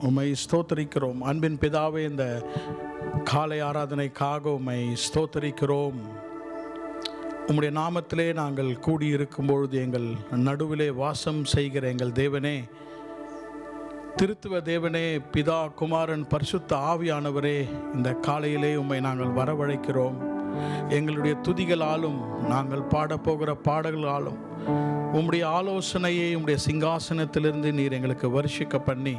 உம்மை ஸ்தோத்தரிக்கிறோம். அன்பின் பிதாவே, இந்த காலை ஆராதனைக்காக உம்மை ஸ்தோத்தரிக்கிறோம். உம்முடைய நாமத்திலே நாங்கள் கூடியிருக்கும் பொழுது எங்கள் நடுவிலே வாசம் செய்கிற எங்கள் தேவனே, திருத்துவ தேவனே, பிதா, குமாரன், பரிசுத்த ஆவியானவரே, இந்த காலையிலே உம்மை நாங்கள் வரவழைக்கிறோம். எங்களுடைய துதிகளாலும் நாங்கள் பாடப்போகிற பாடல்களாலும் உம்முடைய ஆலோசனையை உம்முடைய சிங்காசனத்திலிருந்து நீர் எங்களுக்கு வருஷிக்க பண்ணி,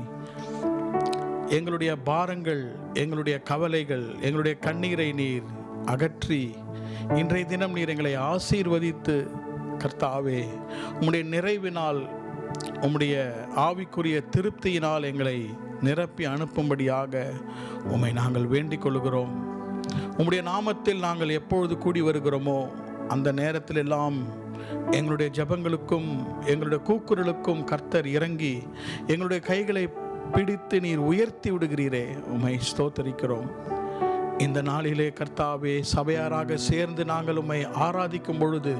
எங்களுடைய பாரங்கள், எங்களுடைய கவலைகள், எங்களுடைய கண்ணீரை நீர் அகற்றி இன்றைய தினம் நீர் எங்களை ஆசீர்வதித்து, கர்த்தாவே, உம்முடைய நிறைவினால், உம்முடைய ஆவிக்குரிய திருப்தியினால் எங்களை நிரப்பி அனுப்பும்படியாக உம்மை நாங்கள் வேண்டிக் கொள்கிறோம். உம்முடைய நாமத்தில் நாங்கள் எப்பொழுது கூடி வருகிறோமோ அந்த நேரத்தில் எல்லாம் எங்களுடைய ஜெபங்களுக்கும் எங்களுடைய கூக்குரலுக்கும் கர்த்தர் இறங்கி எங்களுடைய கைகளை பிடித்து நீர் உயர்த்தி விடுகிறீரே, உம்மை ஸ்தோத்தரிக்கிறோம். இந்த நாளிலே கர்த்தாவே, சபையாராக சேர்ந்து நாங்கள் உம்மை ஆராதிக்கும் பொழுது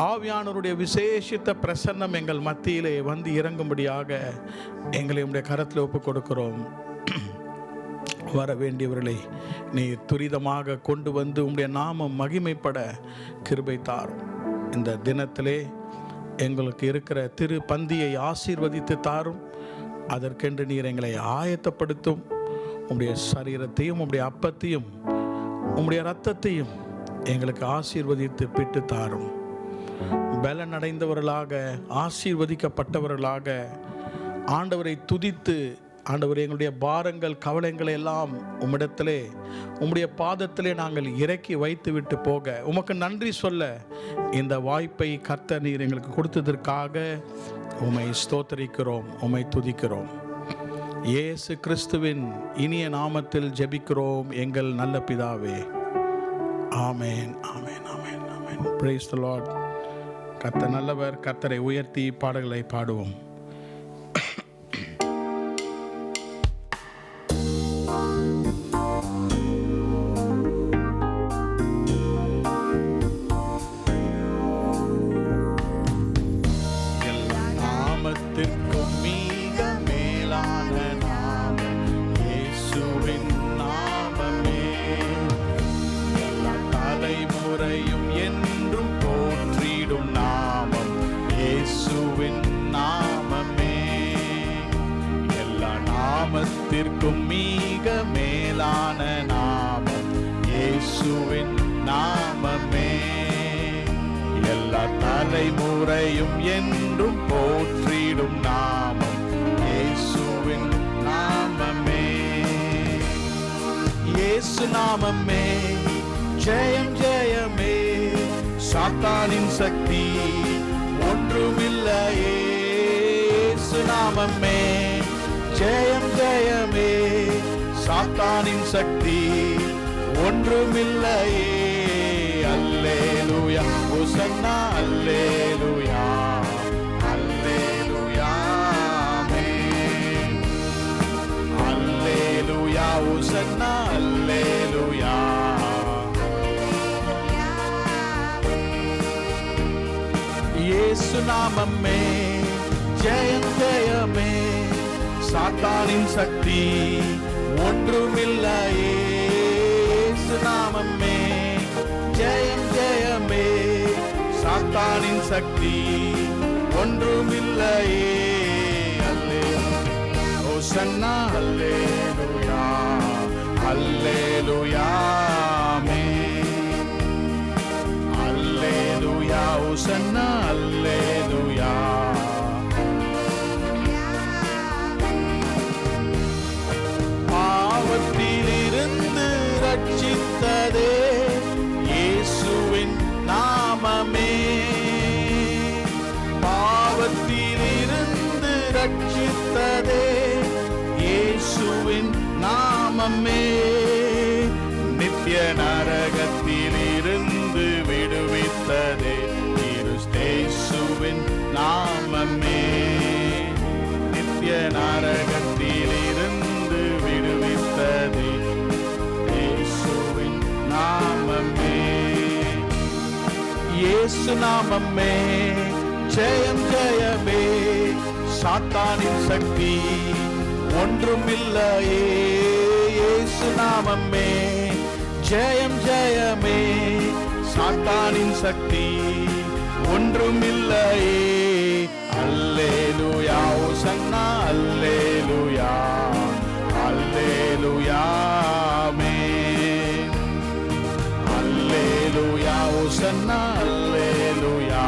ஆவியானவருடைய விசேஷித்த பிரசன்னம் எங்கள் மத்தியிலே வந்து இறங்கும்படியாக எங்களை உம்முடைய கரத்தில் ஒப்புக் கொடுக்கிறோம். வர வேண்டியவர்களை நீர் துரிதமாக கொண்டு வந்து உம்முடைய நாமம் மகிமைப்பட கிருபை தாரும். இந்த தினத்திலே எங்களுக்கு இருக்கிற திரு பந்தியை ஆசீர்வதித்து தாரும். அதற்கென்று நீர் எங்களை ஆயத்தப்படுத்தும். உம்முடைய சரீரத்தையும் உம்முடைய அப்பத்தையும் உம்முடைய இரத்தத்தையும் எங்களுக்கு ஆசீர்வதித்து பிட்டு தாரும். பலன் அடைந்தவர்களாக, ஆசீர்வதிக்கப்பட்டவர்களாக ஆண்டவரை துதித்து, ஆண்டவரே, எங்களுடைய பாரங்கள், கவலைகளை எல்லாம் உம்மிடத்திலே, உம்முடைய பாதத்திலே நாங்கள் இறக்கி வைத்து விட்டு போக உமக்கு நன்றி சொல்ல இந்த வாய்ப்பை கர்த்தர் நீர் எங்களுக்கு கொடுத்ததற்காக உம்மை ஸ்தோத்தரிக்கிறோம், உம்மை துதிக்கிறோம். இயேசு கிறிஸ்துவின் இனிய நாமத்தில் ஜெபிக்கிறோம் எங்கள் நல்ல பிதாவே. ஆமேன், ஆமேன், ஆமேன், ஆமேன். Praise the Lord. கர்த்தர் நல்லவர். கர்த்தரை உயர்த்தி பாடல்களை பாடுவோம். நாமத்திற்கும் மிக மேலான நாமம் இயேசுவின் நாமமே. எல்லா தலைமுறையும் என்றும் போற்றிடும் நாமம் இயேசுவின் நாமமே. இயேசு நாமமே ஜெயம் ஜெயமே, சாத்தானின் சக்தி ஒன்றுமில்லையே. இயேசு நாமமே ஜெயம் ஜெயமே, சாத்தானின் சக்தி ஒன்றுமில்லையே. அல்லேலூயா ஹோசன்னா, அல்லேலூயா, அல்லேலூயா, ஆமென். அல்லேலூயா ஹோசன்னா, அல்லேலூயா. இயேசு நாமமே ஜெயம் ஜெயமே, சாத்தானின் சக்தி ஒன்றுமில்லையே. இயேசு நாமமே ஜெயம் ஜெயமே, சாத்தானின் சக்தி ஒன்றுமில்லையே. அல்லேலூயா ஹோசன்னா, அல்லேலூயா, அல்லேலூயா, ஆமென். அல்லேலூயா ஹோசன்னா, அல்லேலூயா. பாவத்திலிருந்து ரட்சித்ததே இயேசுவின் நாமமே. பாவத்திலிருந்து ரட்சித்ததே இயேசுவின் நாமமே. நித்திய நரகத்திலிருந்து விடுவித்ததே இயேசுவின் நாமமே. நித்திய நரகத்திலிருந்து விடுவித்ததே இயேசுவின் நாமமே. இயேசு நாமமே ஜெயம் ஜெயமே, சாத்தானின் சக்தி ஒன்றுமில்லையே. இயேசு நாமமே ஜெயம் ஜெயமே, சாத்தானின் சக்தி ஒன்றுமில்லையே. அல்லேலூயா ஓசன்னா அல்லேலூயா அல்லேலூயா ஆமென். அல்லேலூயா ஓசன்னா அல்லேலூயா.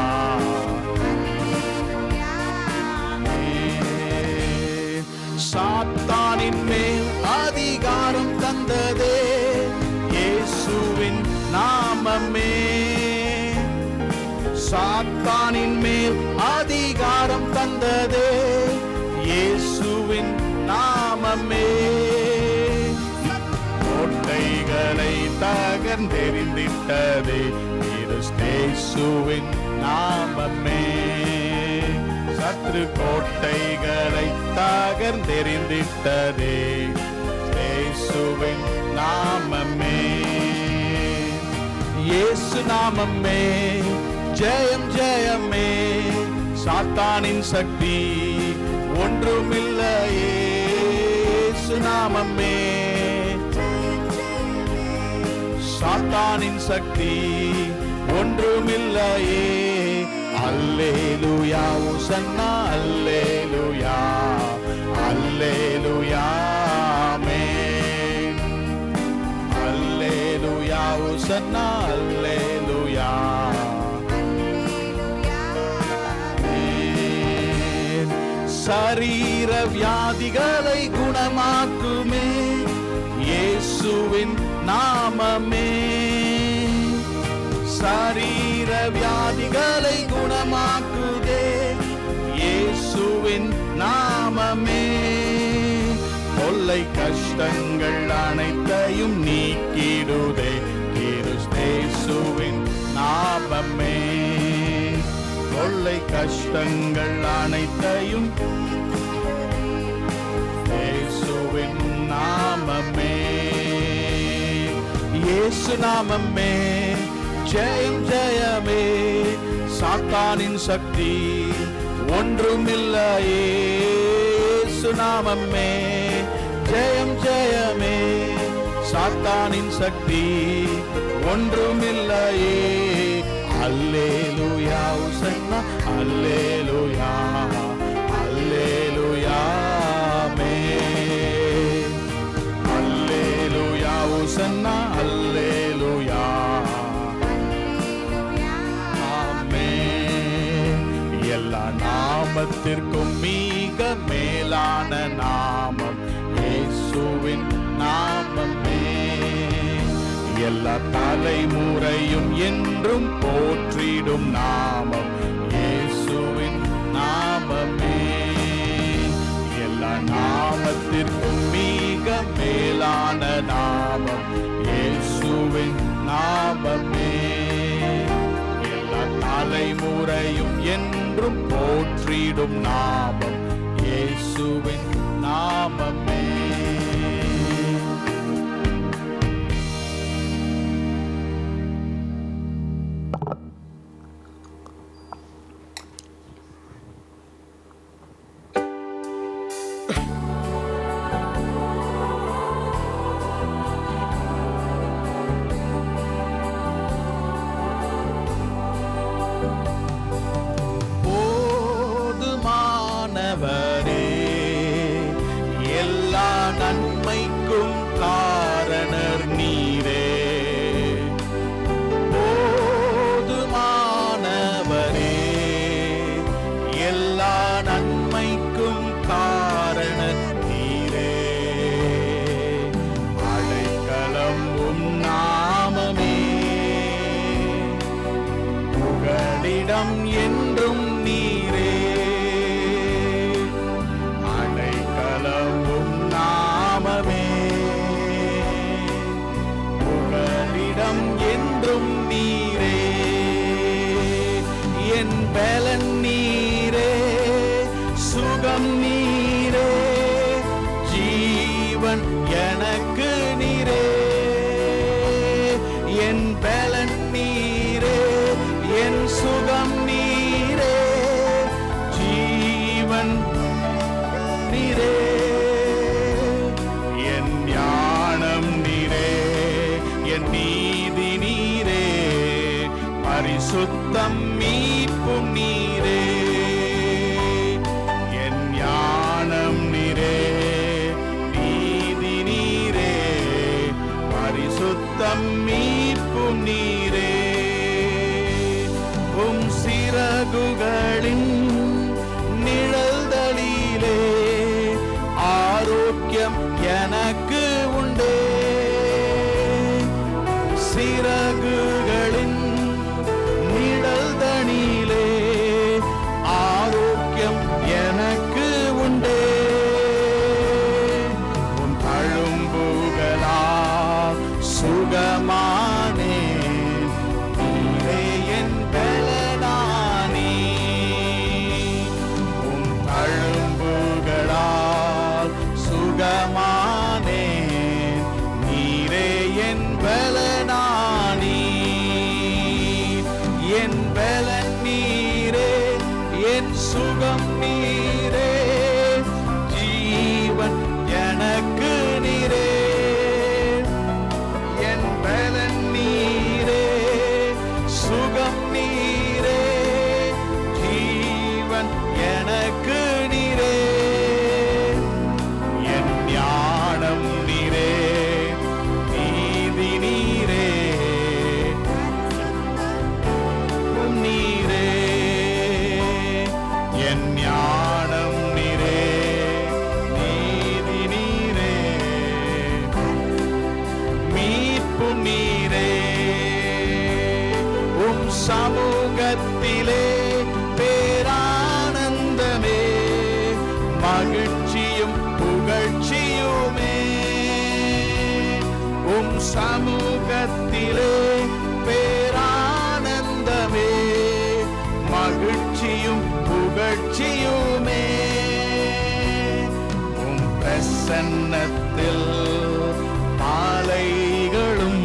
சாத்தானின் மேல் அதிகாரம் தந்ததே இயேசுவின் நாமமே. சாத்தானின் மேல் அதிகாரம் தந்ததே இயேசுவின் நாமமே. கோட்டைகளை தகர்ந்தெறிந்திட்டதே இயேசுவின் நாமமே. சத்ரு கோட்டைகளை தகர்ந்தெறிந்திட்டதே இயேசுவின் நாமமே. இயேசு நாமமே ஜெயம் ஜெயமே, சாத்தானின் சக்தி ஒன்றுமில்லையே. இயேசு நாமமே சாத்தானின் சக்தி ஒன்றுமில்லையே. அல்லேலூயா ஓசன்னா அல்லேலூயா அல்லேலூயா ஆமென். அல்லேலூயா ஓசன்னா அல்லேலூயா. சரீர வியாதிகளை குணமாக்குமே இயேசுவின் நாமமே. சரீர வியாதிகளை குணமாக்குதே இயேசுவின் நாமமே. தொல்லை கஷ்டங்கள் அனைத்தையும் நீக்கிடுதே இயேசுவின் நாமமே. தொல்லை கஷ்டங்கள் அனைத்தையும் இயேசுவின் நாமமே. இயேசு நாமமே ஜெயம் ஜெயமே, சாத்தானின் சக்தி ஒன்றுமில்லையே. இயேசு நாமமே ஜெயம் ஜெயமே, சாத்தானின் சக்தி ஒன்றுமில்லையே. அல்லேலூயா ஓசன்னா அல்லேலூயா அல்லேலூயா ஆமென். அல்லேலூயா ஓசன்னா அல்லேலூயா ஆமென். எல்லா நாமத்திற்கும் மிக மேலான நாமம் இயேசுவின் நாமமே. எல்லா தலைமுறையும் என்றும் போற்றிடும் நாமம் இயேசுவின் நாமமே. எல்லா நாமத்திற்கும் மிக மேலான நாமம் இயேசுவின் நாமமே. எல்லா தலைமுறையும் என்றும் போற்றிடும் நாமம் இயேசுவின் நாமமே. எல்லா நன்மைக்கும் காரணர் நீரே. போதுமானவரே எல்லா நன்மைக்கும் காரணர் நீரே. அடைக்கலம் உம் நாமமே, புகலிடம் என்றும் நீரே. புகலிடம் என்றும் நீரே. என் பலன் நீரே, சுகம் நீரே, ஜீவன் எனக்கு நீரே. என் பலன் நீரே, என் சுகம் நீரே, ஜீவன் நீரே. பரிசுத்தம் மீட்பும் நீரே, என் ஞானம் நீரே, நீதி நீரே, பரிசுத்தம் மீட்பும் நீரே. உம் சிறகுகளின் நிழல்தலிலே ஆரோக்கியம் எனக்கு உண்டே. சிறகுகளின் நிழல்தனிலே ஆரோக்கியம் எனக்கு உண்டே. உன் தழும்புகளால் சுகமானே, நீரே என் பலனானே. உன் தழும்புகளால் சுகமானே, நீரே என் பலனானே. என் பலன் நீரே, என் சுகம் நீரே, ஜீவன் எனக்கு நீரே. என் பலன் நீரே, சுகம் நீரே, ஜீவன் எனக்கு நீரே. என் ஞானம் நீரே, நீதி நீரே, நீரே. என் ஞானம் நீரே, நீதி நீரே, மீட்பு நீரே. உம் சமூகத்திலே பேரானந்தமே, மகிழ்ச்சியும் புகழ்ச்சியுமே. உம் சமூகத்திலே பேரானந்தமே, மகிழ்ச்சியும் புகழ்ச்சியுமே. உம் பிரசன்னத்தில் மாலைகளும்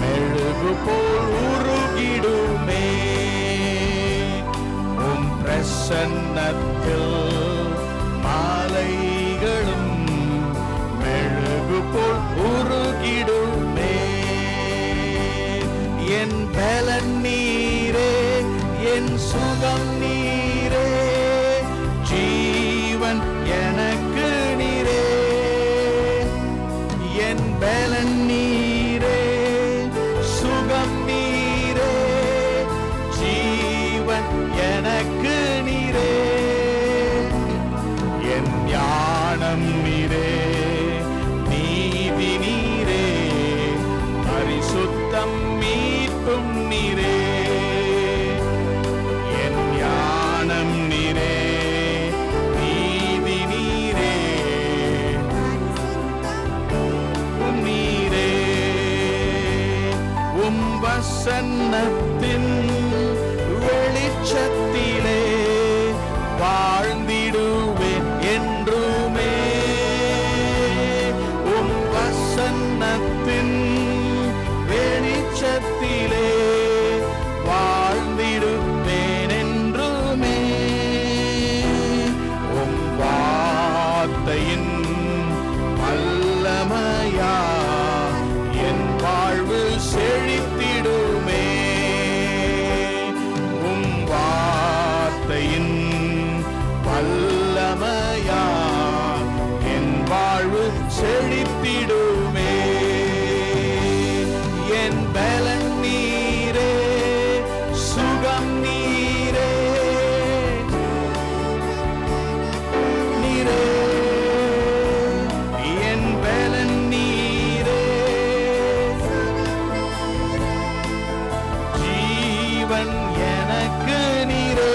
மெழுகு போல் உருகிடுமே. உம் பிரசன்னத்தில் மாலைகளும் மெழுகு போல் உருகிடுமே. என் பலன் நீரே, என் சுகம் நீரே, ஜீவன் எனக்கு நீரே. என் பலன் நீரே, சுகம் நீரே, ஜீவன் எனக்கு நீரே. என் ஞானம் நீரே, நீதி நீரே, பரிசுத்தம் மீட்பும் நீரே. என் ஞானம் நீரே, நீதி நீரே, நீரே. உம் வசனத்தின் வெளிச்சத்திலே வாழ்ந்திடுவேன் என்றுமே. உம் வசனத்தின் வெளிச்சத்திலே வாழ்ந்திடுவேன் என்றுமே. உம் வார்த்தையின் வல்லமையா என் வாழ்வு செழித்திடுமே. உம் வார்த்தையின் வல்லமையா என் வாழ்வு செழித்திடுமே. என் பலன் நீரே, சுகம் நீரே, நீரே. என் பலன் நீரே, ஜீவன் எனக்கு நீரே.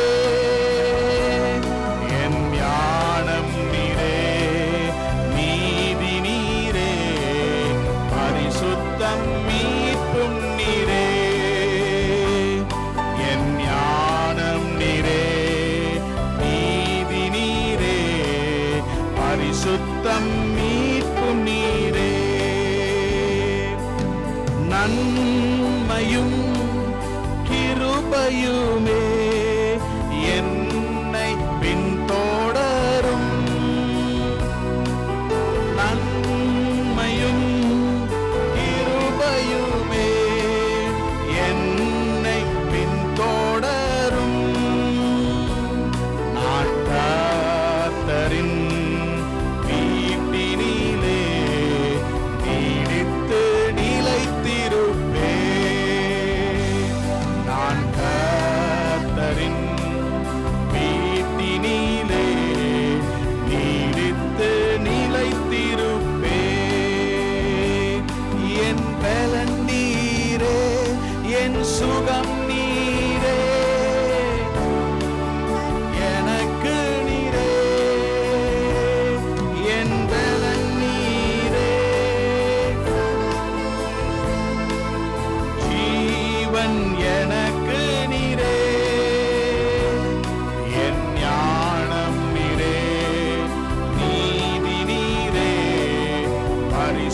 என் ஞானம் நீரே, நீதி நீரே, பரிசுத்தம் மீட்பும் நீரே. என் ஞானம் நீரே, நீதி நீரே, பரிசுத்தம் மீட்பும் நீரே. நன்மையும் கிருபையுமே என்னை பின்தொடரும். நன்மையும் கிருபையுமே என்னை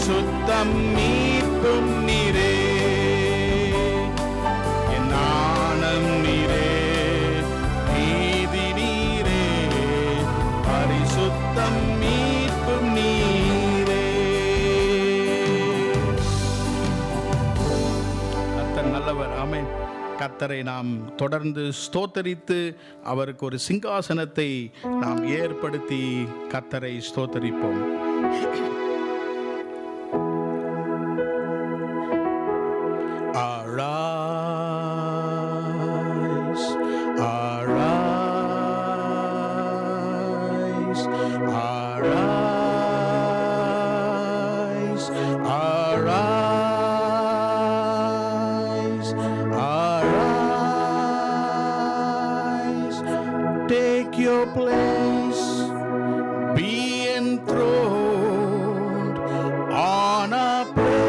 பரிசுத்தம் மீட்பும் நீரே, என் ஞானம் நீரே, நீதி நீரே, பரிசுத்தம் மீட்பும் நீரே. கர்த்தர் நல்லவர். ஆமென். கர்த்தரை நாம் தொடர்ந்து ஸ்தோத்தரித்து அவருக்கு ஒரு சிங்காசனத்தை நாம் ஏற்படுத்தி கர்த்தரை ஸ்தோத்தரிப்போம். Arise, arise, arise, arise, arise. Take your place, be enthroned on a praises.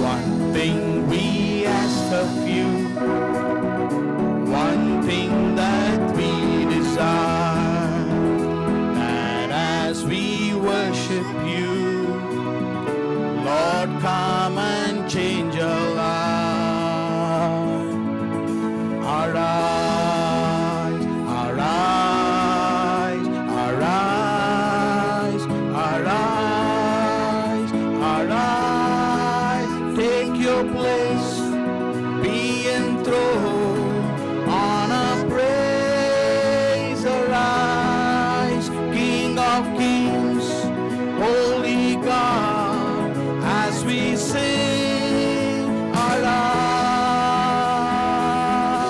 One thing we ask of you, one thing that we desire, that as we worship you, Lord, come and change our life. Arise, arise, arise, arise, arise. Take your place, be enthroned on a praise. Arise, King of kings, Holy God, as we sing.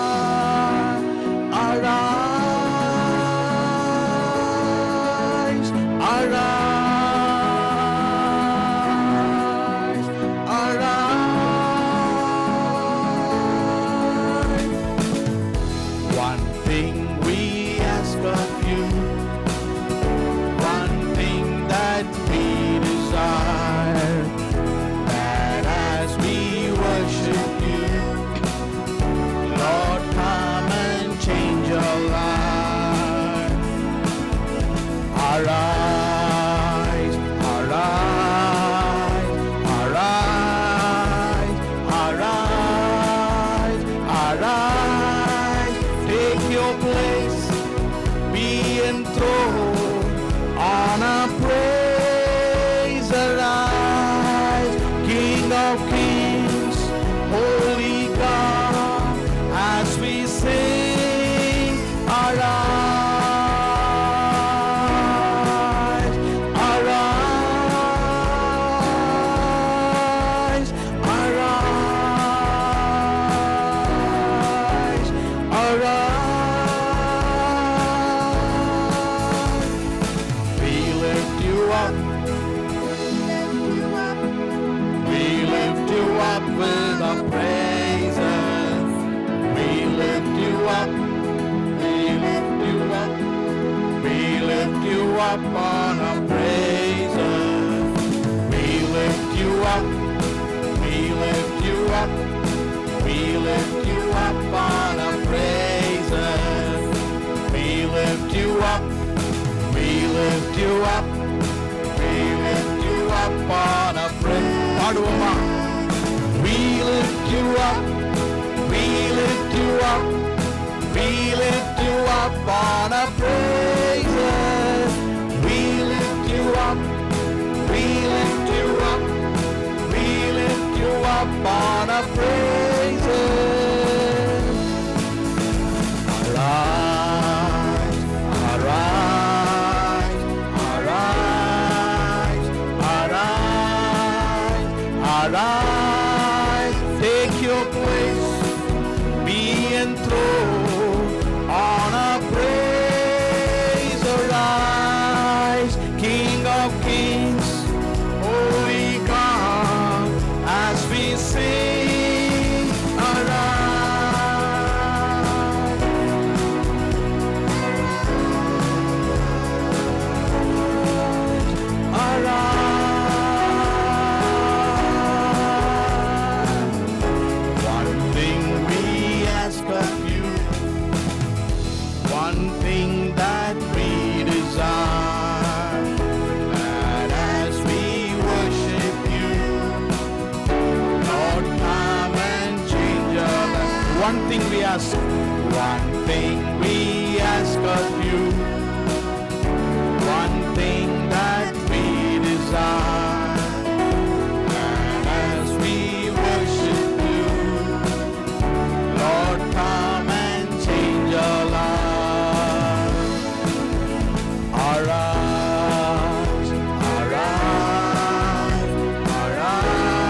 Arise, arise, arise, arise. One thing we ask of you, one thing that we desire, that as we worship you, Lord, come and change our life. Arise, arise, arise, arise, arise. Take your place, be enthroned on a praise. Arise, King of kings, Holy God, as we sing. Arise, arise, arise, arise. We lift you up, we lift you up with our praises. We lift you up, we lift you up, we lift you up on our praises. We lift you up, we lift you up, we lift you up on our praises. We lift you up, we lift you up, we lift you up on our praise. பாடுவோமா? We lift you up, we lift you up, we lift you up on our praises. We lift you up, we lift you up, we lift you up on our praises. Arise, arise, arise, arise, arise. Take your place, be enthroned on a praise. Arise, King of kings, Holy God, as we sing. Arise, arise, thing we ask, one thing we ask of you, one thing that we desire, and as we worship you, Lord, come and change our lives. Arise, arise, arise,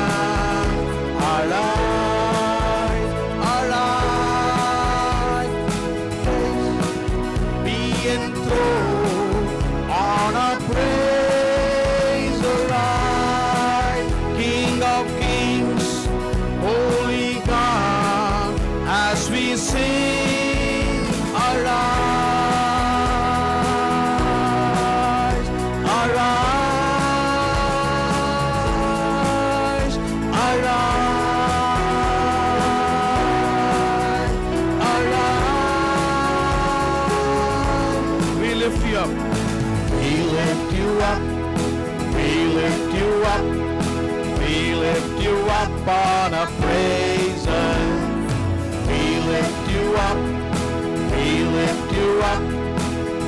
arise, arise. Be enthroned on our praise, arise, King of kings, Holy God, as we sing, arise, arise, arise, arise. We lift you up. We lift you up. We lift you up. We lift you up on a praise. We lift you up. We lift you up.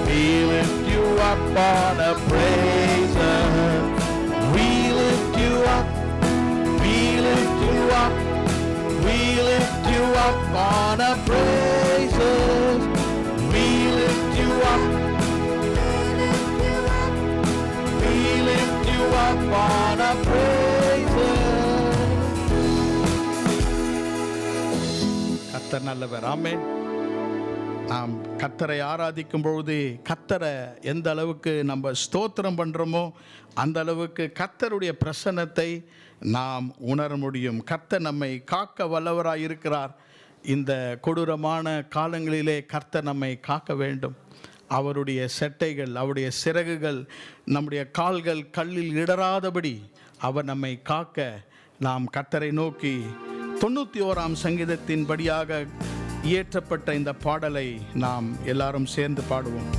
We lift you up on a praise. We lift you up. We lift you up. We lift you up on a praise. We lift you up. We lift you up on a praise. கர்த்தர் நல்லவர். ஆமென். நாம் கர்த்தரை ஆராதிக்கும் பொழுது கர்த்தரை எந்த அளவுக்கு நம்ம ஸ்தோத்திரம் பண்ணுறோமோ அந்த அளவுக்கு கர்த்தருடைய பிரசன்னத்தை நாம் உணர முடியும். கர்த்தர் நம்மை காக்க வல்லவராய் இருக்கிறார். இந்த கொடூரமான காலங்களிலே கர்த்தர் நம்மை காக்க வேண்டும். அவருடைய செட்டைகள், அவருடைய சிறகுகள், நம்முடைய கால்கள் கல்லில் இடராதபடி அவர் நம்மை காக்க நாம் கர்த்தரை நோக்கி 91ஆம் சங்கீதத்தின் படியாக இயற்றப்பட்ட இந்த பாடலை நாம் எல்லாரும் சேர்ந்து பாடுவோம்.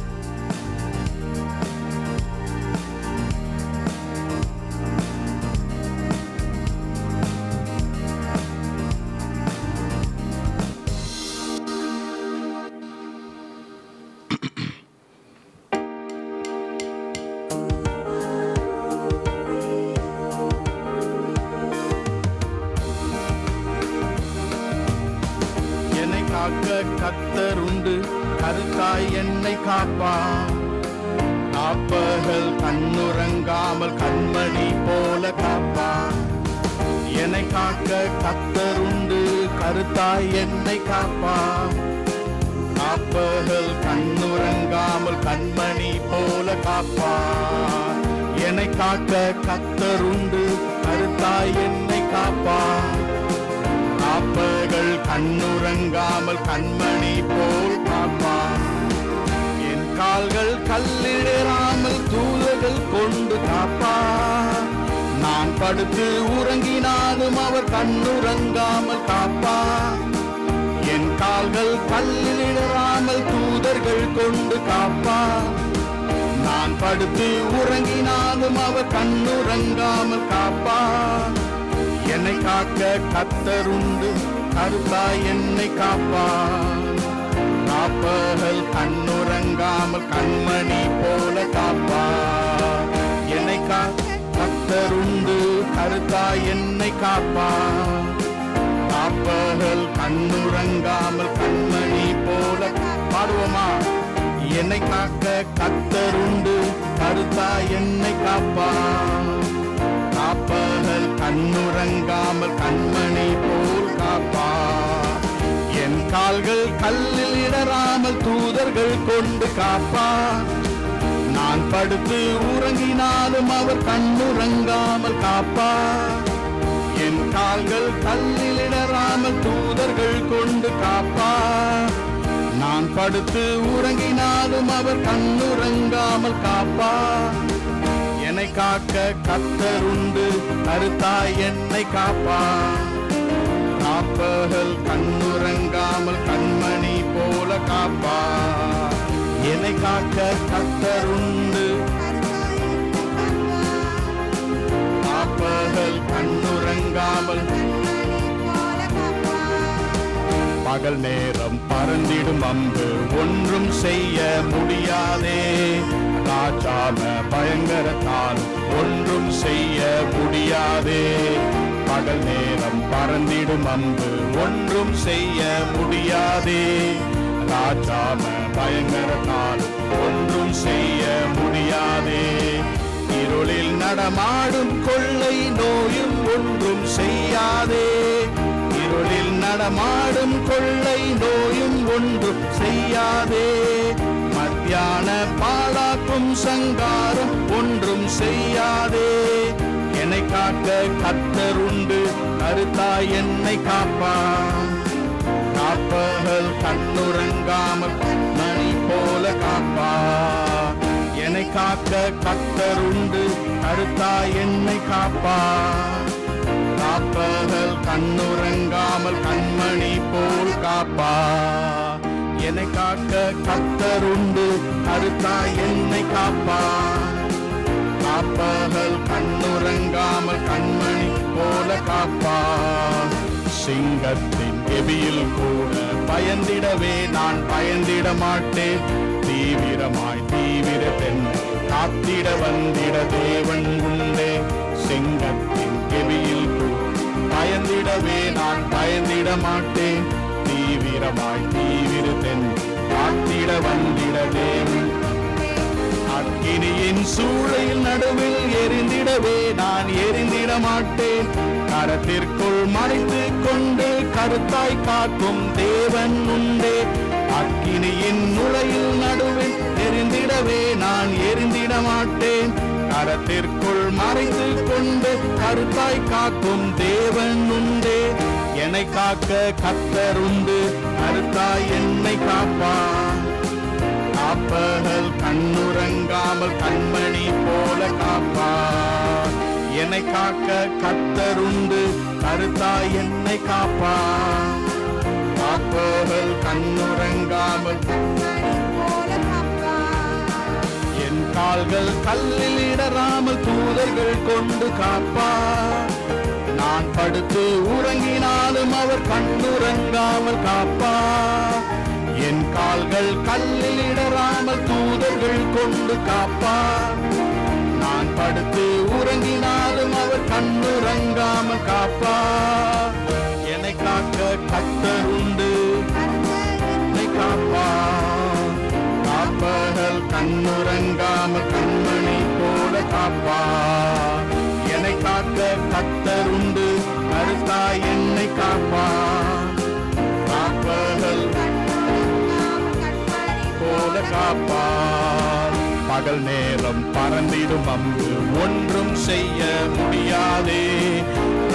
கர்த்தர் உண்டு, கருத்தாய் என்னை காப்பார். காப்பகல் கண்ணுறங்காமல் கண்மணி போல காப்பார். என்னை காக்க கர்த்தர் உண்டு, கருத்தாய் என்னை காப்பார். காப்பகல் கண்ணுறங்காமல் கண்மணி போல காப்பார். என்னை காக்க கர்த்தர் உண்டு, கருத்தாய் என்னை காப்பார். காப்பகள் கண்ணுறங்காமல் கண்மணி போல் காப்பார். என் கால்கள் கல்லிடராமல் தூதர்கள் கொண்டு காப்பார். நான் படுத்து உறங்கினாலும் அவர் கண்ணுறங்காமல் காப்பார். என் கால்கள் கல்லிடராமல் தூதர்கள் கொண்டு காப்பார். நான் படுத்து உறங்கினாலும் அவர் கண்ணுறங்காமல் காப்பார். என்னை காக்க கர்த்தர் உண்டு, கருத்தாய் என்னை காப்பார். காப்பகல் கண்ணுறங்காமல் கண்மணி போல காப்பார். என்னை காக்க கர்த்தர் உண்டு, கருத்தாய் என்னை காப்பார். காப்பகல் கண்ணுறங்காமல் கண்மணி போல பாடுவோமா? என்னை காக்க கர்த்தர் உண்டு, கருத்தாய் என்னை காப்பார். காப்பகல் கண்ணுறங்காமல் கண்மணி போல் காப்பார். என் கால்கள் கல்லில் இடராமல் தூதர்கள் கொண்டு காப்பார். நான் படுத்து உறங்கினாலும் அவர் கண்ணுறங்காமல் காப்பார். என் கால்கள் கல்லில் இடராமல் தூதர்கள் கொண்டு காப்பார். நான் படுத்து உறங்கினாலும் அவர் கண்ணுறங்காமல் காப்பார். என்னை காக்க கர்த்தர் உண்டு, கருத்தாய் என்னை காப்பார். காப்பகல் கண்ணுறங்காமல் கண்மணி போல காப்பார். என்னை காக்க கர்த்தர் உண்டு, காப்பகல் கண்ணுறங்காமல் பகல் நேரம் பறந்திடும் அம்பு ஒன்றும் செய்ய முடியாதே. ராஜாம பயங்கரத்தால் ஒன்றும் செய்ய முடியாதே. பகல் நேரம் பறந்திடும் அம்பு ஒன்றும் செய்ய முடியாதே. ராஜாம பயங்கரத்தால் ஒன்றும் செய்ய முடியாதே. இருளில் நடமாடும் கொள்ளை நோயும் ஒன்றும் செய்யாதே. இருளில் நடமாடும் கொள்ளை நோயும் ஒன்றும் செய்யாதே. மத்தியான பாழாக்கும் சங்காரம் ஒன்றும் செய்யாதே. என்னை காக்க கர்த்தர் உண்டு, கருத்தாய் என்னை காப்பார். காப்பகள் கண்ணுறங்காமல் மணி போல காப்பார். என்னை காக்க கர்த்தர் உண்டு, கருத்தாய் என்னை காப்பார். காப்பகள் கண்ணுறங்காமல் கண்மணி போல் காப்பார். என்னை காக்க கர்த்தர் உண்டு, கருத்தாய் என்னை காப்பார். காப்பகள் கண்ணுறங்காமல் கண்மணி போல காப்பார். சிங்கத்தின் கெபியில் கூட பயந்திடவே நான் பயந்திட மாட்டேன். தீவிரமாய் தீவிரத்தென்னை காத்திட வந்திட தேவன் உண்டே. சிங்கத்தின் கெபியில் கூட பயந்திடவே நான் பயந்திட மாட்டேன். தீவிரமாய் தீவிரத்தென்னை காத்திட வந்திட தேவன். அக்கினியின் சூளையில் நடுவில் எரிந்திடவே நான் எரிந்திட மாட்டேன். கரத்திற்குள் மறைந்து கொண்டு கருத்தாய் காக்கும் தேவன் உண்டே. அக்கினியின் நுழையில் நடுவில் எரிந்திடவே நான் எரிந்திட மாட்டேன். கரத்திற்குள் மறைந்து கொண்டு கருத்தாய் காக்கும் தேவன் உண்டே. என்னை காக்க கர்த்தர் உண்டு, கருத்தாய் என்னை காப்பார். காப்பகள் கண்ணுறங்காமல் கண்மணி போல காப்பார். என்னை காக்க கர்த்தர் உண்டு, கருத்தாய் என்னை காப்பார். காப்பகள் கண்ணுறங்காமல் என் கால்கள் கல்லில் இடராமல் தூதர்கள் கொண்டு காப்பார். நான் படுத்து உறங்கினாலும் அவர் கண்ணுறங்காமல் காப்பார். என் கால்கள் கல்லில் இடராமல் தூதர்கள் கொண்டு காப்பார். நான் படுத்து உறங்கினாலும் அவர் கண்ணுறங்காமல் காப்பார். என்னை காக்க கர்த்தர் உண்டு, என்னை காப்பார். காப்பகள் கண்ணுறங்காமல் கண்மணி போல காப்பார். என்னை காக்க கர்த்தர் உண்டு, கருத்தாய் என்னை காப்பார். காப்பகள் போல காப்பார். பகல் நேரம் பறந்திடும் அம்பு ஒன்றும் செய்ய முடியாதே.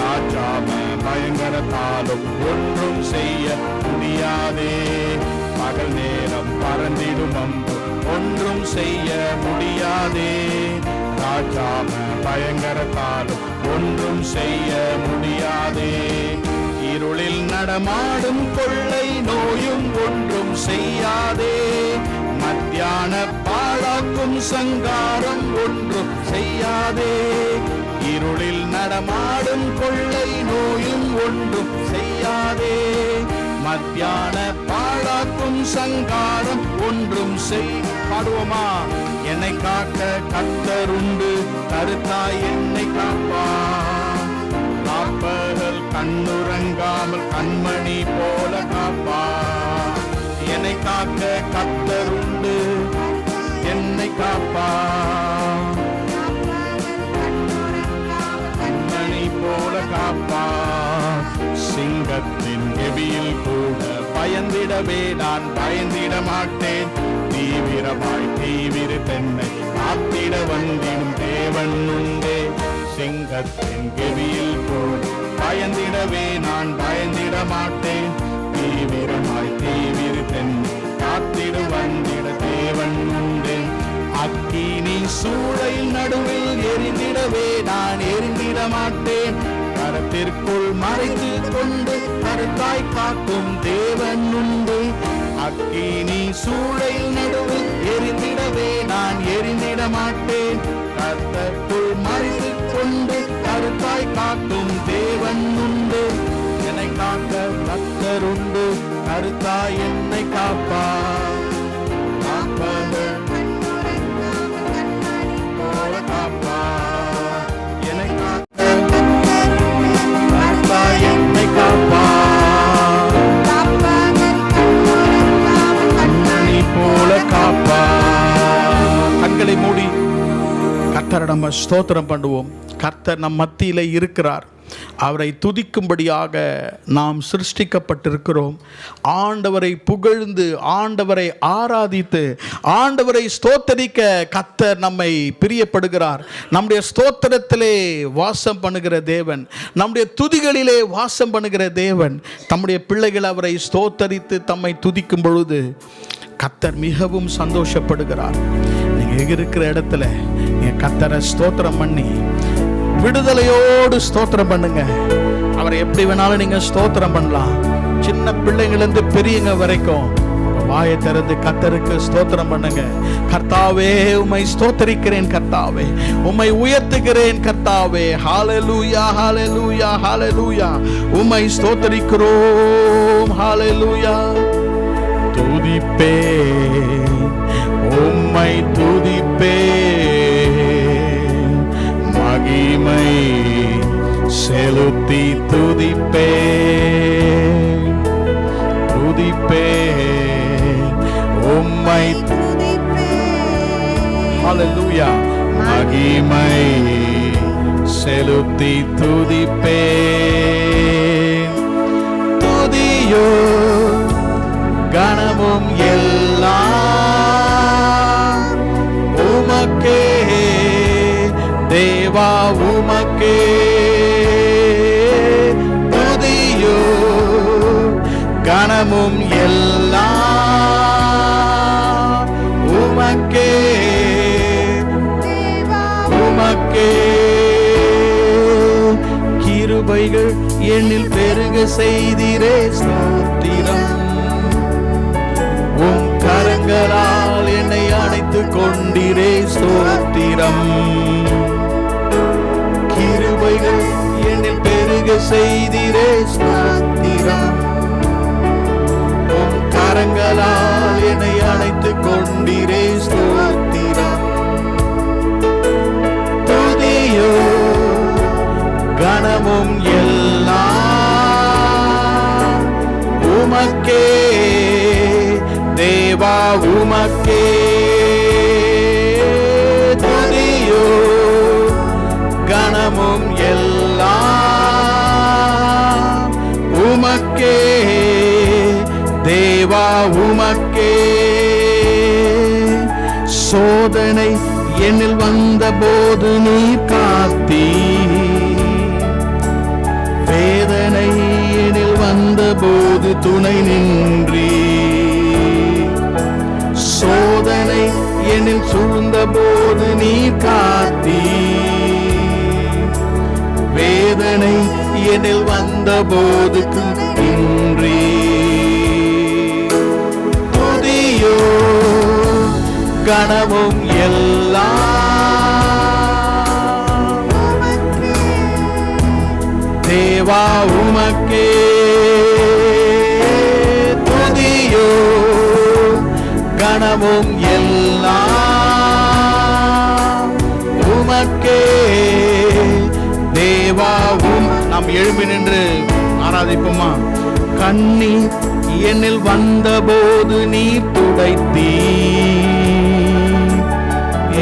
ராஜாம பயங்கரத்தாலும் ஒன்றும் செய்ய முடியாதே. பகல் நேரம் பறந்திடும் அம்பு ஒன்றும் செய்ய முடியாதே. ராஜாம பயங்கரத்தாலும் ஒன்றும் செய்ய முடியாதே. இருளில் நடமாடும் கொள்ளை நோயும் ஒன்றும் செய்யாதே. மத்தியான பாழாக்கும் சங்காரம் ஒன்றும் செய்யாதே. இருளில் நடமாடும் கொள்ளை நோயும் ஒன்றும் செய்யாதே. மத்தியான பாழாக்கும் சங்காரம் ஒன்றும் பாடுவோமா? என்னை காக்க கர்த்தர் உண்டு, கருத்தாய் என்னை காப்பார். காப்பகள் கண்ணுறங்காமல் கண்மணி போல காப்பார். என்னை காக்க கர்த்தர் உண்டு, என்னை காப்பார். கண்மணி போல காப்பார். சிங்கத்தின் கெபியில் கூட பயந்திடவே நான் பயந்திட மாட்டேன். தீவிரமாய் தீவிரத்தென்னை காத்திட வந்திடும் தேவன் உண்டே. சிங்கத்தின் கெபியில் கூட பயந்திடவே நான் பயந்திட மாட்டேன். தீவிரமாய் தீவிரத்தென்னை காத்திட வந்திட தேவன் உண்டே. அக்கினி சூளை நடுவில் எரிந்திடவே நான் எரிந்திட மாட்டேன். கரத்திற்குள் மறைத்து கொண்டு கருத்தாய் காக்கும் தேவன் உண்டு. அக்கினி சூளை நடுவில் எரிந்திடவே நான் எரிந்திட மாட்டேன். கர்த்தருக்குள் மறைத்து கொண்டு கருத்தாய் காக்கும் தேவன் உண்டு. என்னை காக்க கர்த்தர் உண்டு, காப்பார், காப்பவர் போல காப்பார். என்னை காக்க கர்த்தர் என்னை காப்பார், கண்மணி போல காப்பார். கண்களை மூடி கர்த்தரை நம்ம ஸ்தோத்திரம் பண்ணுவோம். கர்த்தர் நம் மத்தியிலே இருக்கிறார். அவரை துதிக்கும்படியாக நாம் சிருஷ்டிக்கப்பட்டிருக்கிறோம். ஆண்டவரை புகழ்ந்து, ஆண்டவரை ஆராதித்து, ஆண்டவரை ஸ்தோத்தரிக்க கர்த்தர் நம்மை பிரியப்படுகிறார். நம்முடைய ஸ்தோத்திரத்திலே வாசம் பண்ணுகிற தேவன், நம்முடைய துதிகளிலே வாசம் பண்ணுகிற தேவன். தம்முடைய பிள்ளைகள் அவரை ஸ்தோத்தரித்து தம்மை துதிக்கும் பொழுது கர்த்தர் மிகவும் சந்தோஷப்படுகிறார். நீங்கள் இருக்கிற இடத்துல நீங்கள் கர்த்தரை ஸ்தோத்திரம் பண்ணி விடுதலையோடு ஸ்தோத்திரம் பண்ணுங்க. அவரை எப்படி வேணாலும் நீங்க ஸ்தோத்திரம் பண்ணலாம். சின்ன பிள்ளைங்களிருந்து பெரியவங்க வரைக்கும் வாயை திறந்து கர்த்தருக்கு ஸ்தோத்திரம் பண்ணுங்க. கர்த்தாவே உம்மை ஸ்தோத்தரிக்கிறேன், கர்த்தாவே உம்மை உயர்த்துகிறேன், கர்த்தாவே ஹalleluya ஹalleluya ஹalleluya உம்மை ஸ்தோத்தரிக்கிறோம், ஹalleluya. துதிப்பே உம்மை துதிப்பே, மகிமை செலுத்தி துதிப்பே, துதிப்பே உம்மை ஹalleluya, மகிமை செலுத்தி துதிப்பே. துதியோ கனமும் எல்லாம் உமக்கே தேவா, உமக்கே துதியோ கனமும் எல்லாம் உமக்கே, உமக்கே. கிருபைகள் என்னில் பெருக செய்தீரே, ஸ்தோத்திரம். உம் கரங்களால் என்னை அணைத்துக் கொண்டீரே, ஸ்தோத்திரம். கிருபைகள் என்னில் பெருக செய்தீரே, ஸ்தோத்திரம். உம் கரங்களால் என்னை அணைத்துக் கொண்டீரே, ஸ்தோத்திரம். துதியோ கனமும் எல்லாம் உமக்கே தேவா, உமக்கே துதியோ கனமும் எல்லாம் உமக்கே தேவா, உமக்கே. சோதனை என்னில் வந்த போது நீ காத்தீ, வேதனை என்னில் வந்த போது துணை நின்றீ. சோதனை என்னில் சூழ்ந்த போது நீ காத்தீ, வேதனை என்னில் வந்த போது நின்றீ. துதியோ கனமும் எல்லாம் தேவா, உமக்கே துதியோ கனமும் எல்லாம் உமக்கே தேவா. நாம் எழும்பி நின்று ஆராதிப்போமா? கண்ணீர் என்னில் வந்த போது நீ துடைத்தீ,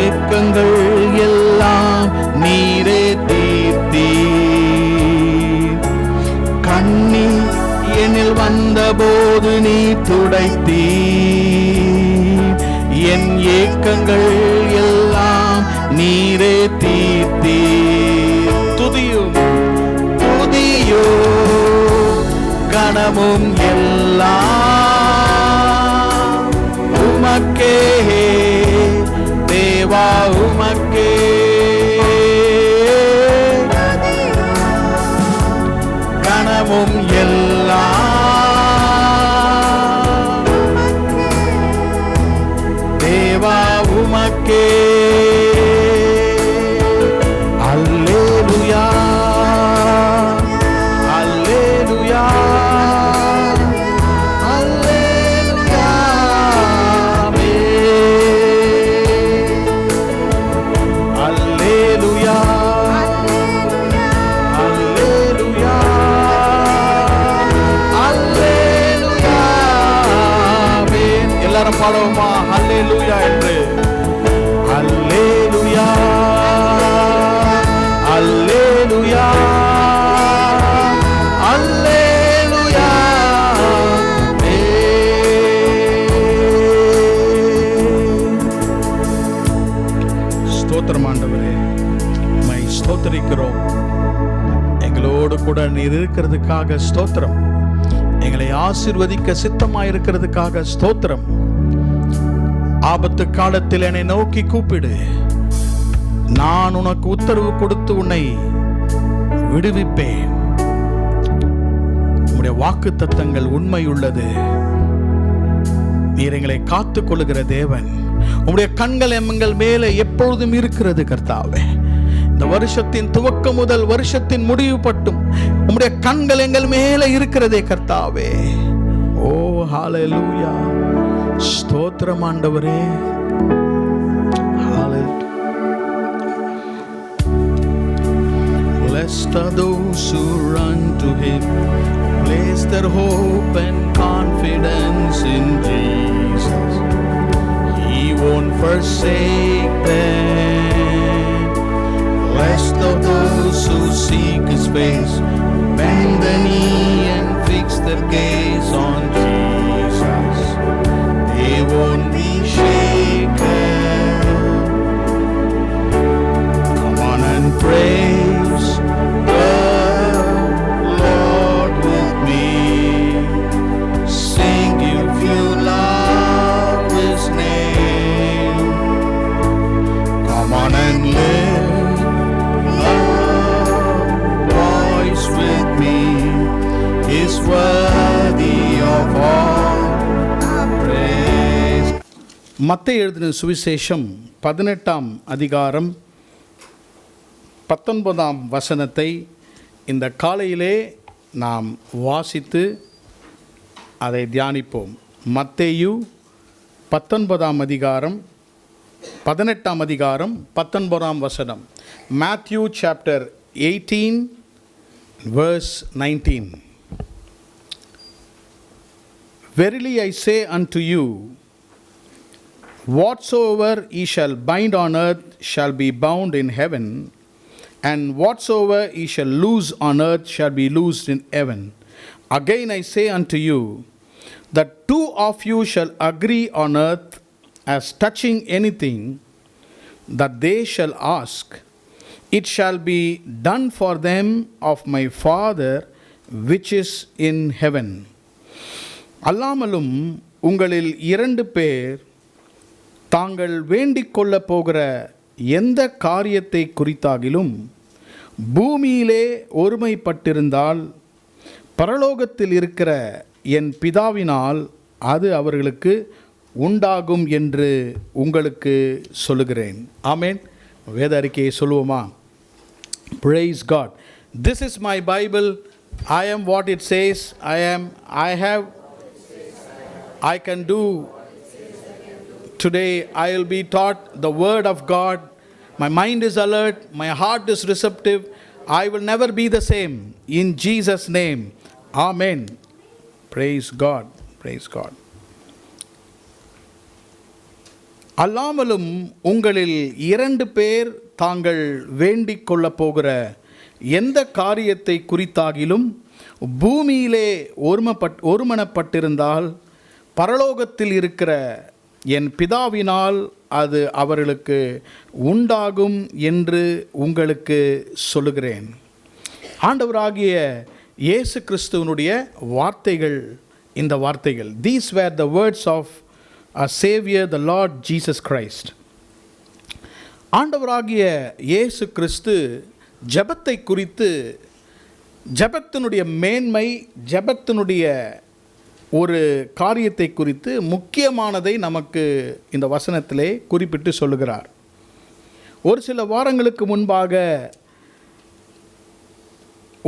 ஏக்கங்கள் எல்லாம் நீரே தீர்த்தீ. கண்ணீர் என்னில் வந்த போது நீ துடைத்தீ, என் ஏக்கங்கள் எல்லாம் நீரே தீர்த்தீ. துதியும் துதியோ கனமும் எல்லாம் உமக்கே தேவா, உமக்கே கனமும் எல்லாம் தேவா, உமக்கே. அல்லேலூயா அல்லேலூயா அல்லேலூயா பாடுவோமா? அல்லேலூயா என்று. அல்லேலூயா, அல்லேலூயா, அல்லேலூயா. ஸ்தோத்திரம் ஆண்டவரே, உம்மை ஸ்தோத்திரிக்கிறோம். எங்களோடு கூட நீர் இருக்கிறதுக்காக ஸ்தோத்திரம். எங்களை ஆசீர்வதிக்க சித்தமாயிருக்கிறதுக்காக ஸ்தோத்திரம். ஆபத்து காலத்தில் என்னை நோக்கி கூப்பிடு, நான் உனக்கு உத்தரவு கொடுத்து உன்னை விடுவிப்பேன். உம்முடைய வாக்குத்தத்தங்கள் உண்மையுள்ளது. நீர் எங்களை காத்துக் கொள்ளுகிற தேவன். உம்முடைய கண்கள் எங்கள் மேலே எப்பொழுதும் இருக்கிறது கர்த்தாவே. இந்த வருஷத்தின் துவக்கம் முதல் வருஷத்தின் முடிவு பட்டும் உம்முடைய கண்கள் எங்கள் மேலே இருக்கிறதே கர்த்தாவே. ஓ ஹalleluya, ஸ்தோத்திரம் ஆண்டவரே. Blessed are those who run to him, place their hope and confidence in Jesus. He won't forsake them. Blessed are those who seek his face, bend the knee and fix their gaze on Jesus. They won't be shaken. Come on and praise the Lord with me. Sing if you love his name. Come on and lift a voice with me. He's worthy of all praise. மத்தேயு எழுதின சுவிசேஷம் 18ஆம் அதிகாரம் 19ஆம் வசனத்தை இந்த காலையிலே நாம் வாசித்து அதை தியானிப்போம். மத்தேயு 19ஆம் அதிகாரம் 18ஆம் அதிகாரம் 19ஆம் வசனம். Matthew chapter 18 verse 19. Verily I say unto you, whatsoever ye shall bind on earth shall be bound in heaven, and whatsoever ye shall loose on earth shall be loosed in heaven. Again I say unto you, that two of you shall agree on earth as touching anything that they shall ask, it shall be done for them of my Father which is in heaven. அல்லாமலும் உங்களில் 2 பேர் தாங்கள் வேண்டிக் கொள்ளப் போகிற எந்த காரியத்தை குறித்தாகிலும் பூமியிலே ஒருமைப்பட்டிருந்தால் பரலோகத்தில் இருக்கிற என் பிதாவினால் அது அவர்களுக்கு உண்டாகும் என்று உங்களுக்கு சொல்லுகிறேன். ஆமென். வேத அறிக்கையை சொல்லுவோமா? Praise God. This is my Bible. I am what it says I am. I can do. Today I will be taught the word of God. My mind is alert. My heart is receptive. I will never be the same. In Jesus' name. Amen. Praise God. Praise God. அல்லாமலும் உங்களில் 2 பேர் தாங்கள் வேண்டிக் கொள்ளப் போகிற எந்த காரியத்தை குறித்தாகிலும் பூமியிலே ஒருமனப்பட்டிருந்தால் பரலோகத்தில் இருக்கிற என் பிதாவினால் அது அவர்களுக்கு உண்டாகும் என்று உங்களுக்கு சொல்லுகிறேன். ஆண்டவராகிய இயேசு கிறிஸ்துவனுடைய வார்த்தைகள் இந்த வார்த்தைகள். These were the words of our Savior, the Lord Jesus Christ. ஆண்டவராகிய இயேசு கிறிஸ்து ஜெபத்தை குறித்து, ஜெபத்தினுடைய மேன்மை, ஜெபத்தினுடைய ஒரு காரியத்தை குறித்து முக்கியமானதை நமக்கு இந்த வசனத்திலே குறிப்பிட்டு சொல்லுகிறார். ஒரு சில வாரங்களுக்கு முன்பாக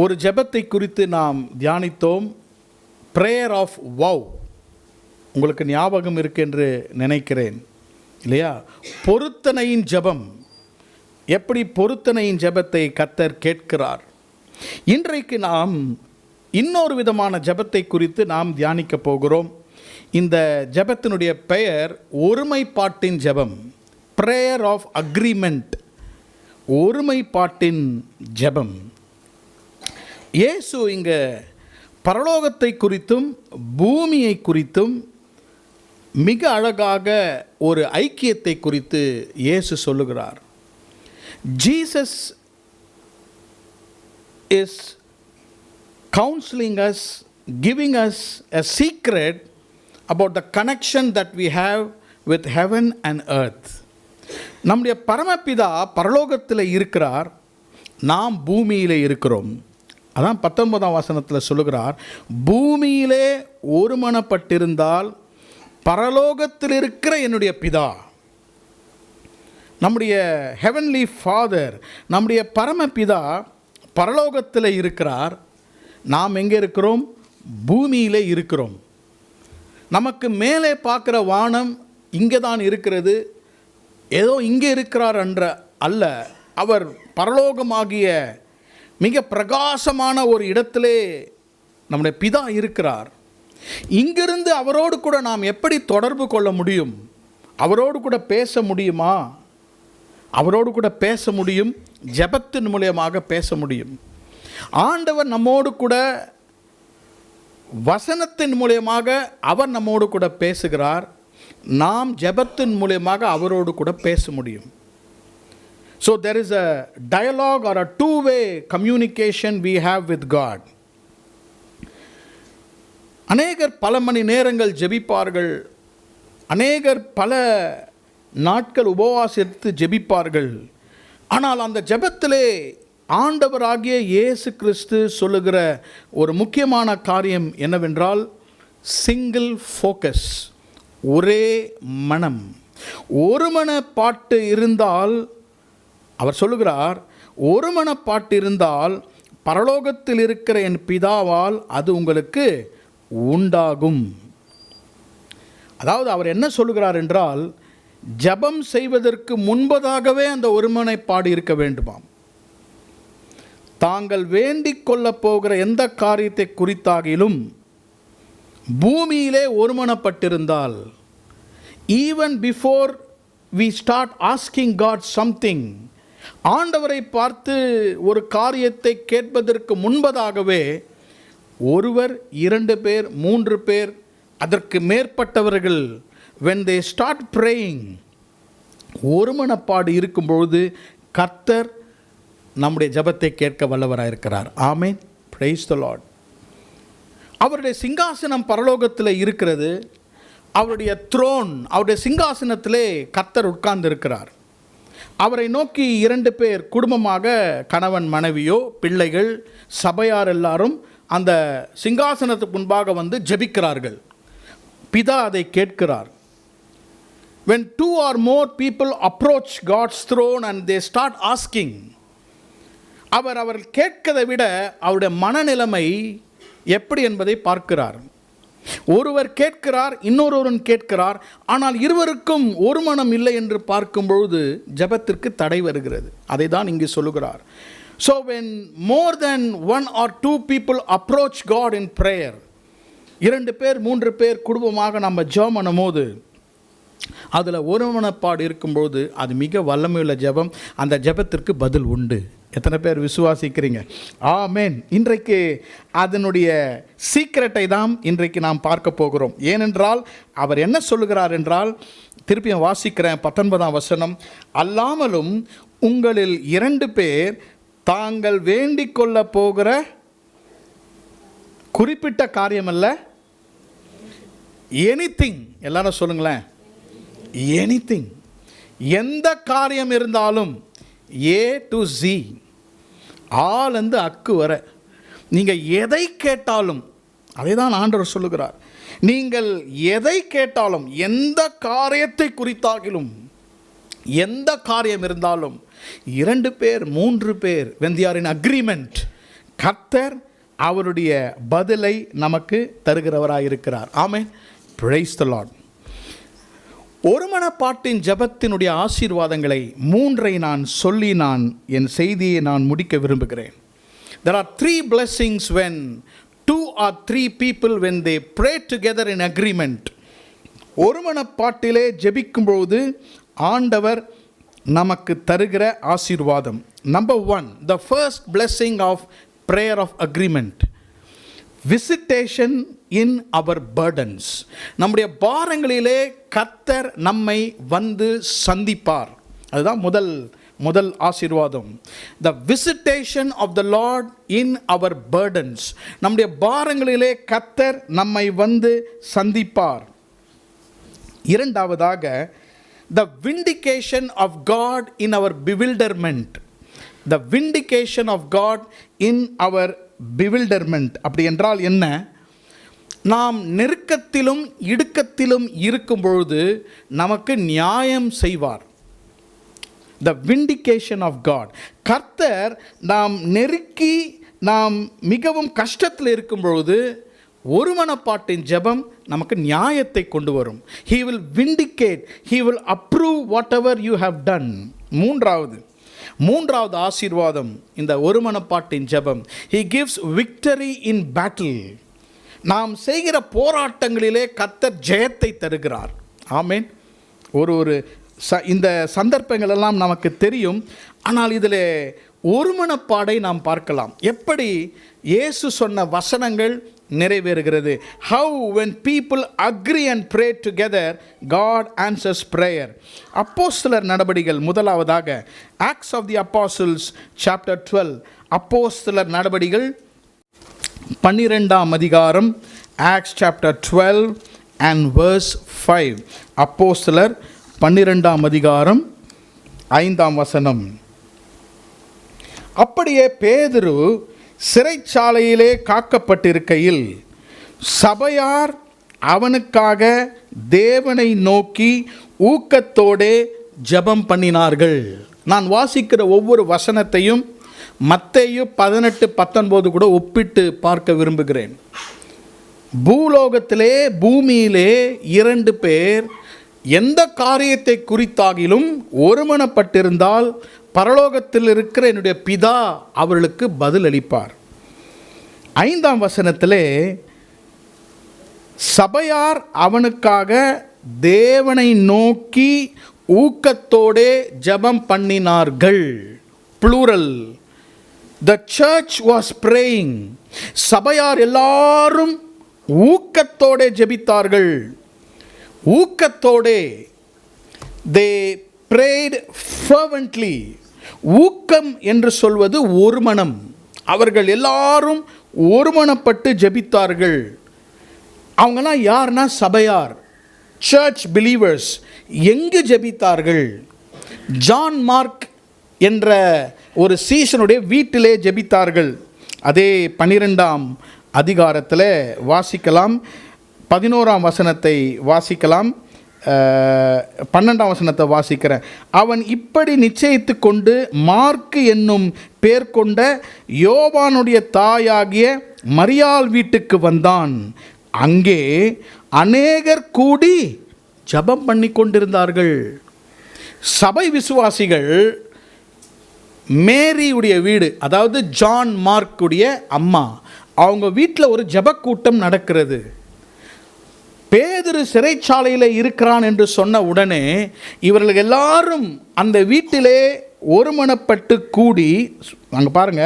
ஒரு ஜெபத்தை குறித்து நாம் தியானித்தோம். Prayer of வவ். உங்களுக்கு ஞாபகம் இருக்கு என்று நினைக்கிறேன் இல்லையா? பொருத்தனையின் ஜெபம். எப்படி பொருத்தனையின் ஜெபத்தை கர்த்தர் கேட்கிறார். இன்றைக்கு நாம் இன்னொரு விதமான ஜெபத்தை குறித்து நாம் தியானிக்க போகிறோம். இந்த ஜெபத்தினுடைய பெயர் ஒருமைப்பாட்டின் ஜெபம், ப்ரேயர் ஆஃப் அக்ரிமெண்ட், ஒருமைப்பாட்டின் ஜெபம். இயேசு இங்கே பரலோகத்தை குறித்தும் பூமியை குறித்தும் மிக அழகாக ஒரு ஐக்கியத்தை குறித்து இயேசு சொல்லுகிறார். Jesus is counseling us, giving us a secret about the connection that we have with heaven and earth. நம்முடைய பரமபிதா பரலோகத்தில் இருக்கிறார், நாம் பூமியிலே இருக்கிறோம். அதான் 19ஆம் வசனத்தில் சொல்லுகிறார், பூமியிலே ஒருமனப்பட்டிருந்தால் பரலோகத்தில் இருக்கிற என்னுடைய பிதா, நம்முடைய ஹெவன்லி ஃபாதர், நம்முடைய பரமபிதா பரலோகத்தில் இருக்கிறார். நாம் எங்கே இருக்கிறோம்? பூமியிலே இருக்கிறோம். நமக்கு மேலே பார்க்குற வானம் இங்கே தான் இருக்கிறது, ஏதோ இங்கே இருக்கிறார் என்ற அல்ல. அவர் பரலோகமாகிய மிக பிரகாசமான ஒரு இடத்திலே நம்முடைய பிதா இருக்கிறார். இங்கிருந்து அவரோடு கூட நாம் எப்படி தொடர்பு கொள்ள முடியும்? அவரோடு கூட பேச முடியுமா? அவரோடு கூட பேச முடியும், ஜெபத்தின் மூலமாக பேச முடியும். ஆண்டவர் நம்மோடு கூட வசனத்தின் மூலமாக அவர் நம்மோடு கூட பேசுகிறார். நாம் ஜெபத்தின் மூலமாக அவரோடு கூட பேச முடியும். So there is a dialogue or a two-way communication we have with God. அநேகர் பல மணி நேரங்கள் ஜெபிப்பார்கள், அநேகர் பல நாட்கள் உபவாசித்து ஜெபிப்பார்கள். ஆனால் அந்த ஜெபத்திலே ஆண்டவராகிய இயேசு கிறிஸ்து சொல்லுகிற ஒரு முக்கியமான காரியம் என்னவென்றால், சிங்கிள் ஃபோக்கஸ், ஒரே மனம், ஒரு மனப்பாட்டு இருந்தால், அவர் சொல்லுகிறார், ஒரு மனப்பாட்டு இருந்தால் பரலோகத்தில் இருக்கிற என் பிதாவால் அது உங்களுக்கு உண்டாகும். அதாவது அவர் என்ன சொல்லுகிறார் என்றால், ஜெபம் செய்வதற்கு முன்பதாகவே அந்த ஒருமனைப்பாடு இருக்க வேண்டுமாம். தாங்கள் வேண்டிக் கொள்ளப் போகிற எந்த காரியத்தை குறித்தாகிலும் பூமியிலே ஒருமனப்பட்டிருந்தால், even before we start asking God something, ஆண்டவரை பார்த்து ஒரு காரியத்தை கேட்பதற்கு முன்பதாகவே ஒருவர், 2 பேர், 3 பேர், அதற்கு மேற்பட்டவர்கள் when they start praying, ஒருமனப்பாடு இருக்கும்பொழுது கர்த்தர் நம்முடைய ஜெபத்தை கேட்க வல்லவராயிருக்கிறார். ஆமென், பிரைஸ் தி லார்ட். அவருடைய சிங்காசனம் பரலோகத்தில் இருக்கிறது. அவருடைய த்ரோன், அவருடைய சிங்காசனத்திலே கர்த்தர் உட்கார்ந்து இருக்கிறார். அவரை நோக்கி 2 பேர் குடும்பமாக, கணவன் மனைவியோ பிள்ளைகள் சபையார் எல்லாரும் அந்த சிங்காசனத்துக்கு முன்பாக வந்து ஜெபிக்கிறார்கள். பிதா அதை கேட்கிறார். When 2 or more people approach God's throne and they start asking, அவர் கேட்கதை விட அவருடைய மனநிலைமை எப்படி என்பதை பார்க்கிறார். ஒருவர் கேட்கிறார், இன்னொருவன் கேட்கிறார், ஆனால் இருவருக்கும் ஒரு மனம் இல்லை என்று பார்க்கும்பொழுது ஜெபத்திற்கு தடை வருகிறது. அதை தான் இங்கு சொல்லுகிறார். So when more than 1 or 2 people approach God in prayer, 2 பேர் 3 பேர் குடும்பமாக நம்ம ஜெபம் பண்ணும்போது அதில் ஒருமனப்பாடு இருக்கும்போது அது மிக வல்லமையுள்ள ஜெபம். அந்த ஜெபத்திற்கு பதில் உண்டு. எத்தனை பேர் விசுவாசிக்கிறீங்க? ஆமென். இன்றைக்கு அதனுடைய சீக்ரெட்டை தான் இன்றைக்கு நாம் பார்க்க போகிறோம். ஏனென்றால் அவர் என்ன சொல்லுகிறார் என்றால், திருப்பியும் வாசிக்கிறேன் 19ஆம் வசனம், அல்லாமலும் உங்களில் 2 பேர் தாங்கள் வேண்டிக் கொள்ள போகிற குறிப்பிட்ட காரியம் அல்ல, எனிதிங், எல்லாரும் சொல்லுங்களேன், எனிதிங், எந்த காரியம் இருந்தாலும், ஏ டு ஜி, ஆலேருந்து அக்கு வர நீங்கள் எதை கேட்டாலும், அதை தான் ஆண்டவர் சொல்லுகிறார், நீங்கள் எதை கேட்டாலும், எந்த காரியத்தை குறித்தாகிலும், எந்த காரியம் இருந்தாலும் 2 பேர் 3 பேர் when they are in agreement, கர்த்தர் அவருடைய பதிலை நமக்கு தருகிறவராயிருக்கிறார். ஆமென், praise the Lord. ஒருமனப்பாட்டின் ஜெபத்தினுடைய ஆசீர்வாதங்களை 3 நான் சொல்லி என் செய்தியை நான் முடிக்க விரும்புகிறேன். There are 3 blessings when 2 or 3 people when they pray together in agreement, ஒருமனப்பாட்டிலே ஜெபிக்கும்போது ஆண்டவர் நமக்கு தருகிற ஆசீர்வாதம். Number 1, the first blessing of prayer of agreement, visitation in our burdens. நம்முடைய பாரங்களிலே கர்த்தர் நம்மை வந்து சந்திப்பார். அதுதான் முதல் ஆசீர்வாதம். The visitation of the Lord in our burdens. நம்முடைய பாரங்களிலே கர்த்தர் நம்மை வந்து சந்திப்பார். இரண்டாவதாக, the vindication of God in our bewilderment. The vindication of God in our bewilderment. அப்படி என்றால் என்ன? நாம் நெருக்கத்திலும் இடுக்கத்திலும் இருக்கும் பொழுது நமக்கு நியாயம் செய்வார். The vindication of God. கர்த்தர் நாம் நெருக்கி நாம் மிகவும் கஷ்டத்தில் இருக்கும் பொழுது ஒருமனப்பாட்டின் ஜெபம் நமக்கு நியாயத்தை கொண்டு வரும். He will vindicate, he will approve whatever you have done. மூன்றாவது ஆசீர்வாதம் இந்த ஒருமனப்பாட்டின் ஜெபம். He gives victory in battle. நாம் செய்கிற போராட்டங்களிலே கர்த்தர் ஜெயத்தை தருகிறார். ஆமென். இந்த சந்தர்ப்பங்கள் எல்லாம் நமக்கு தெரியும். ஆனால் இதில் ஒருமனப்பாடை நாம் பார்க்கலாம். எப்படி இயேசு சொன்ன வசனங்கள் நிறைவேறுகிறது. How when people agree and pray together, God answers prayer. அப்போஸ்தலர் நடபடிகள் முதலாவதாக, Acts of the Apostles chapter 12. அப்போஸ்தலர் நடபடிகள் 12ஆம் அதிகாரம், Acts chapter 12 and verse 5. அப்போஸ்தலர் 12ஆம் அதிகாரம் 5ஆம் வசனம். அப்படியே பேதுரு சிறைச்சாலையிலே காக்கப்பட்டிருக்கையில் சபையார் அவனுக்காக தேவனை நோக்கி ஊக்கத்தோடே ஜெபம் பண்ணினார்கள். நான் வாசிக்கிற ஒவ்வொரு வசனத்தையும் மத்தேயு 18-19 கூட ஒப்பிட்டு பார்க்க விரும்புகிறேன். பூலோகத்திலே பூமியிலே 2 பேர் எந்த காரியத்தை குறித்தாகிலும் ஒருமனப்பட்டிருந்தால் பரலோகத்தில் இருக்கிற என்னுடைய பிதா அவர்களுக்கு பதில் அளிப்பார். 5ஆம் வசனத்திலே சபையார் அவனுக்காக தேவனை நோக்கி ஊக்கத்தோடே ஜெபம் பண்ணினார்கள். Plural. The church was praying. சபையார் எல்லாரும் ஊக்கத்தோடே ஜெபித்தார்கள். ஊக்கத்தோடே. They prayed fervently. ஊக்கம் என்று சொல்வது ஒருமனம். அவர்கள் எல்லாரும் ஒருமனப்பட்டு ஜெபித்தார்கள். அவங்கன்னா யாருன்னா சபையார், சர்ச் பிலீவர்ஸ். எங்கு ஜெபித்தார்கள்? ஜான் மார்க் என்ற ஒரு சீசனுடைய வீட்டிலே ஜெபித்தார்கள். அதே 12ஆம் அதிகாரத்தில் வாசிக்கலாம். 11ஆம் வசனத்தை வாசிக்கலாம். 12ஆம் வசனத்தை வாசிக்கிறேன். அவன் இப்படி நிச்சயித்து கொண்டு மார்க்கு என்னும் பேர் கொண்ட யோவானுடைய தாயாகிய மரியாள் வீட்டுக்கு வந்தான். அங்கே அநேகர் கூடி ஜெபம் பண்ணி கொண்டிருந்தார்கள். சபை விசுவாசிகள் மேரியுடைய வீடு, அதாவது ஜான் மார்க்குடைய அம்மா, அவங்க வீட்டில் ஒரு ஜெப கூட்டம் நடக்கிறது. பேதுரு சிறைச்சாலையில் இருக்கிறான் என்று சொன்ன உடனே இவர்கள் எல்லாரும் அந்த வீட்டிலே ஒருமனப்பட்டு கூடி, அங்கே பாருங்க,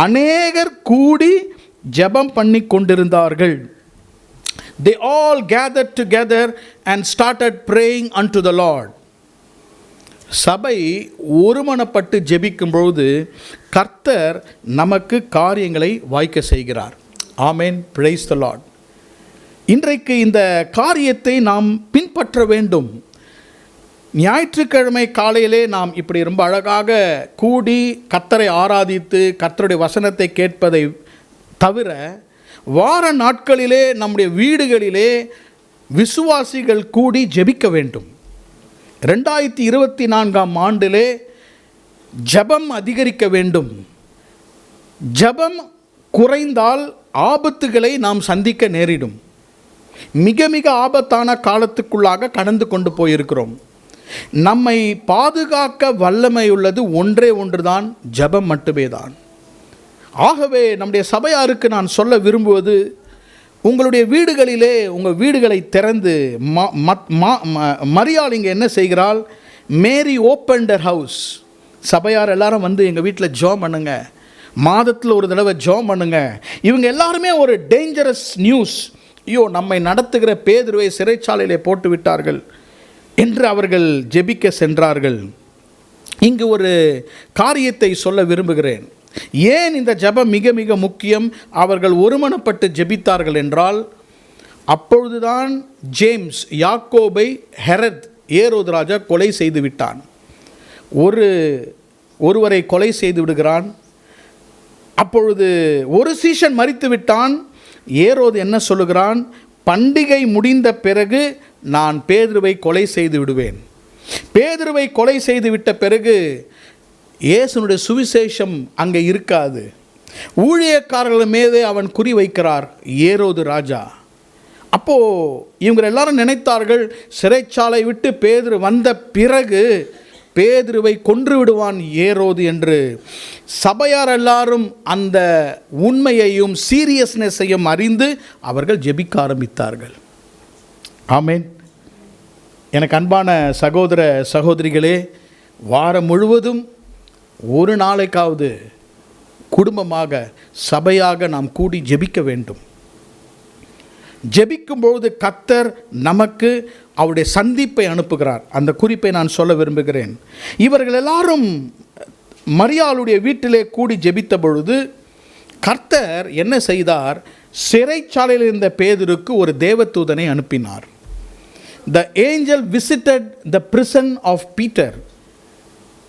அநேகர் கூடி ஜெபம் பண்ணி கொண்டிருந்தார்கள். They all gathered together and started praying unto the Lord. சபை ஒருமனப்பட்டு ஜெபிக்கும் பொழுது கர்த்தர் நமக்கு காரியங்களை வாய்க்க செய்கிறார். ஆமென். Praise the Lord. இன்றைக்கு இந்த காரியத்தை நாம் பின்பற்ற வேண்டும். ஞாயிற்றுக்கிழமை காலையிலே நாம் இப்படி ரொம்ப அழகாக கூடி கர்த்தரை ஆராதித்து கர்த்தருடைய வசனத்தை கேட்பதை தவிர வார நாட்களிலே நம்முடைய வீடுகளிலே விசுவாசிகள் கூடி ஜெபிக்க வேண்டும். 2024ஆம் ஆண்டிலே ஜெபம் அதிகரிக்க வேண்டும். ஜெபம் குறைந்தால் ஆபத்துகளை நாம் சந்திக்க நேரிடும். மிக மிக ஆபத்தான காலத்துக்குள்ளாக கடந்து கொண்டு போயிருக்கிறோம். நம்மை பாதுகாக்க வல்லமை உள்ளது ஒன்றே ஒன்றுதான், ஜெபம் மட்டுமே தான். ஆகவே நம்முடைய சபையாருக்கு நான் சொல்ல விரும்புவது, உங்களுடைய வீடுகளிலே உங்கள் வீடுகளை திறந்து மரியாள் இங்கே என்ன செய்கிறாள்? மேரி ஓப்பன்ட் ஹர் ஹவுஸ். சபையார் எல்லாரும் வந்து எங்கள் வீட்டில் ஜெபம் பண்ணுங்க, மாதத்தில் ஒரு தடவை ஜெபம் பண்ணுங்க. இவங்க எல்லாருமே ஒரு டேஞ்சரஸ் நியூஸ், ஐயோ நம்மை நடத்துகிற பேதுருவை சிறைச்சாலையிலே போட்டு விட்டார்கள் என்று அவர்கள் ஜெபிக்க சென்றார்கள். இங்கு ஒரு காரியத்தை சொல்ல விரும்புகிறேன். ஏன் இந்த ஜெபம் மிக மிக முக்கியம்? அவர்கள் ஒருமனப்பட்டு ஜெபித்தார்கள் என்றால், அப்பொழுதுதான் ஜேம்ஸ் யாக்கோபை ஹெரத் ஏரோது ராஜா கொலை செய்து விட்டான். ஒருவரை கொலை செய்து விடுகிறான். அப்பொழுது ஒரு சீஷன் மரித்து விட்டான். ஏரோது என்ன சொல்லுகிறான்? பண்டிகை முடிந்த பிறகு நான் பேதுருவை கொலை செய்து விடுவேன். பேதுருவை கொலை செய்து விட்ட பிறகு இயேசுனுடைய சுவிசேஷம் அங்கே இருக்காது. ஊழியக்காரர்கள் மீதே அவன் குறி வைக்கிறார் ஏரோது ராஜா. அப்போது இவங்க எல்லாரும் நினைத்தார்கள், சிறைச்சாலை விட்டு பேதுரு வந்த பிறகு பேதுருவை கொன்று விடுவான் ஏரோது என்று. சபையார் எல்லாரும் அந்த உண்மையையும் சீரியஸ்னஸையும் அறிந்து அவர்கள் ஜெபிக்க ஆரம்பித்தார்கள். ஆமேன். எனக்கு அன்பான சகோதர சகோதரிகளே, வாரம் முழுவதும் ஒரு நாளைக்காவது குடும்பமாக சபையாக நாம் கூடி ஜெபிக்க வேண்டும். ஜெபிக்கும்பொழுது கர்த்தர் நமக்கு அவருடைய சந்திப்பை அனுப்புகிறார். அந்த குறிப்பை நான் சொல்ல விரும்புகிறேன். இவர்கள் எல்லாரும் மரியாளுடைய வீட்டிலே கூடி ஜெபித்த பொழுது கர்த்தர் என்ன செய்தார்? சிறைச்சாலையில் இருந்த பேதுருக்கு ஒரு தேவதூதனை அனுப்பினார். The angel visited the prison of Peter.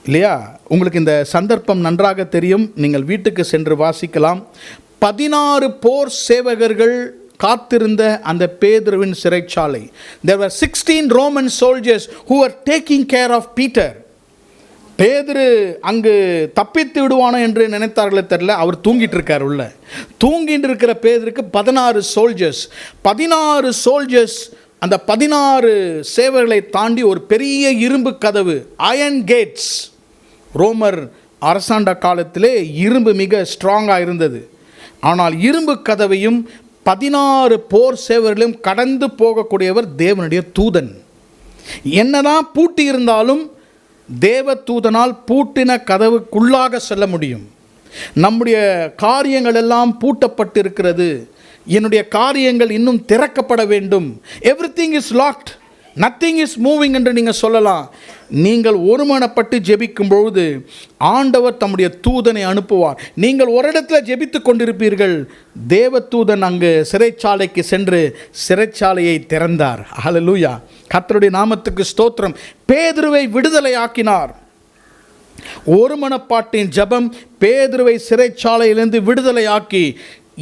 இல்லையா? உங்களுக்கு இந்த சந்தர்ப்பம் நன்றாக தெரியும், நீங்கள் வீட்டுக்கு சென்று வாசிக்கலாம். 16 போர் சேவகர்கள் காத்திருந்த அந்த பேதுருவின் சிறைச்சாலை. There were 16 Roman soldiers who were taking care of Peter. பேதுரு அங்கு தப்பித்து விடுவானோ என்று நினைத்தார்களே தெரியல, அவர் தூங்கிட்டு இருக்கார். உள்ள தூங்கிட்டு இருக்கிற பேதுருக்கு 16 சோல்ஜர்ஸ் அந்த 16 சேவர்களை தாண்டி ஒரு பெரிய இரும்பு கதவு, அயன் கேட்ஸ். ரோமர் அரசாண்ட காலத்திலே இரும்பு மிக ஸ்ட்ராங்காக இருந்தது. ஆனால் இரும்பு கதவையும் 16 போர் சேவர்களையும் கடந்து போகக்கூடியவர் தேவனுடைய தூதன். என்னதான் பூட்டி இருந்தாலும் தேவ தூதனால் பூட்டின கதவுக்குள்ளாக செல்ல முடியும். நம்முடைய காரியங்கள் எல்லாம் பூட்டப்பட்டிருக்கிறது, என்னுடைய காரியங்கள் இன்னும் திறக்கப்பட வேண்டும். Everything is locked, nothing is moving என்று நீங்கள் சொல்லலாம். நீங்கள் ஒருமனப்பட்டு ஜெபிக்கும் பொழுது ஆண்டவர் தம்முடைய தூதனை அனுப்புவார். நீங்கள் ஒரு இடத்துல ஜெபித்து கொண்டிருப்பீர்கள், தேவ தூதன் அங்கு சிறைச்சாலைக்கு சென்று சிறைச்சாலையை திறந்தார். ஹல்லேலூயா, கர்த்தருடைய நாமத்துக்கு ஸ்தோத்திரம். பேதுருவை விடுதலை ஆக்கினார். ஒருமனப்பாட்டின் ஜெபம் பேதுருவை சிறைச்சாலையிலிருந்து விடுதலை ஆக்கி,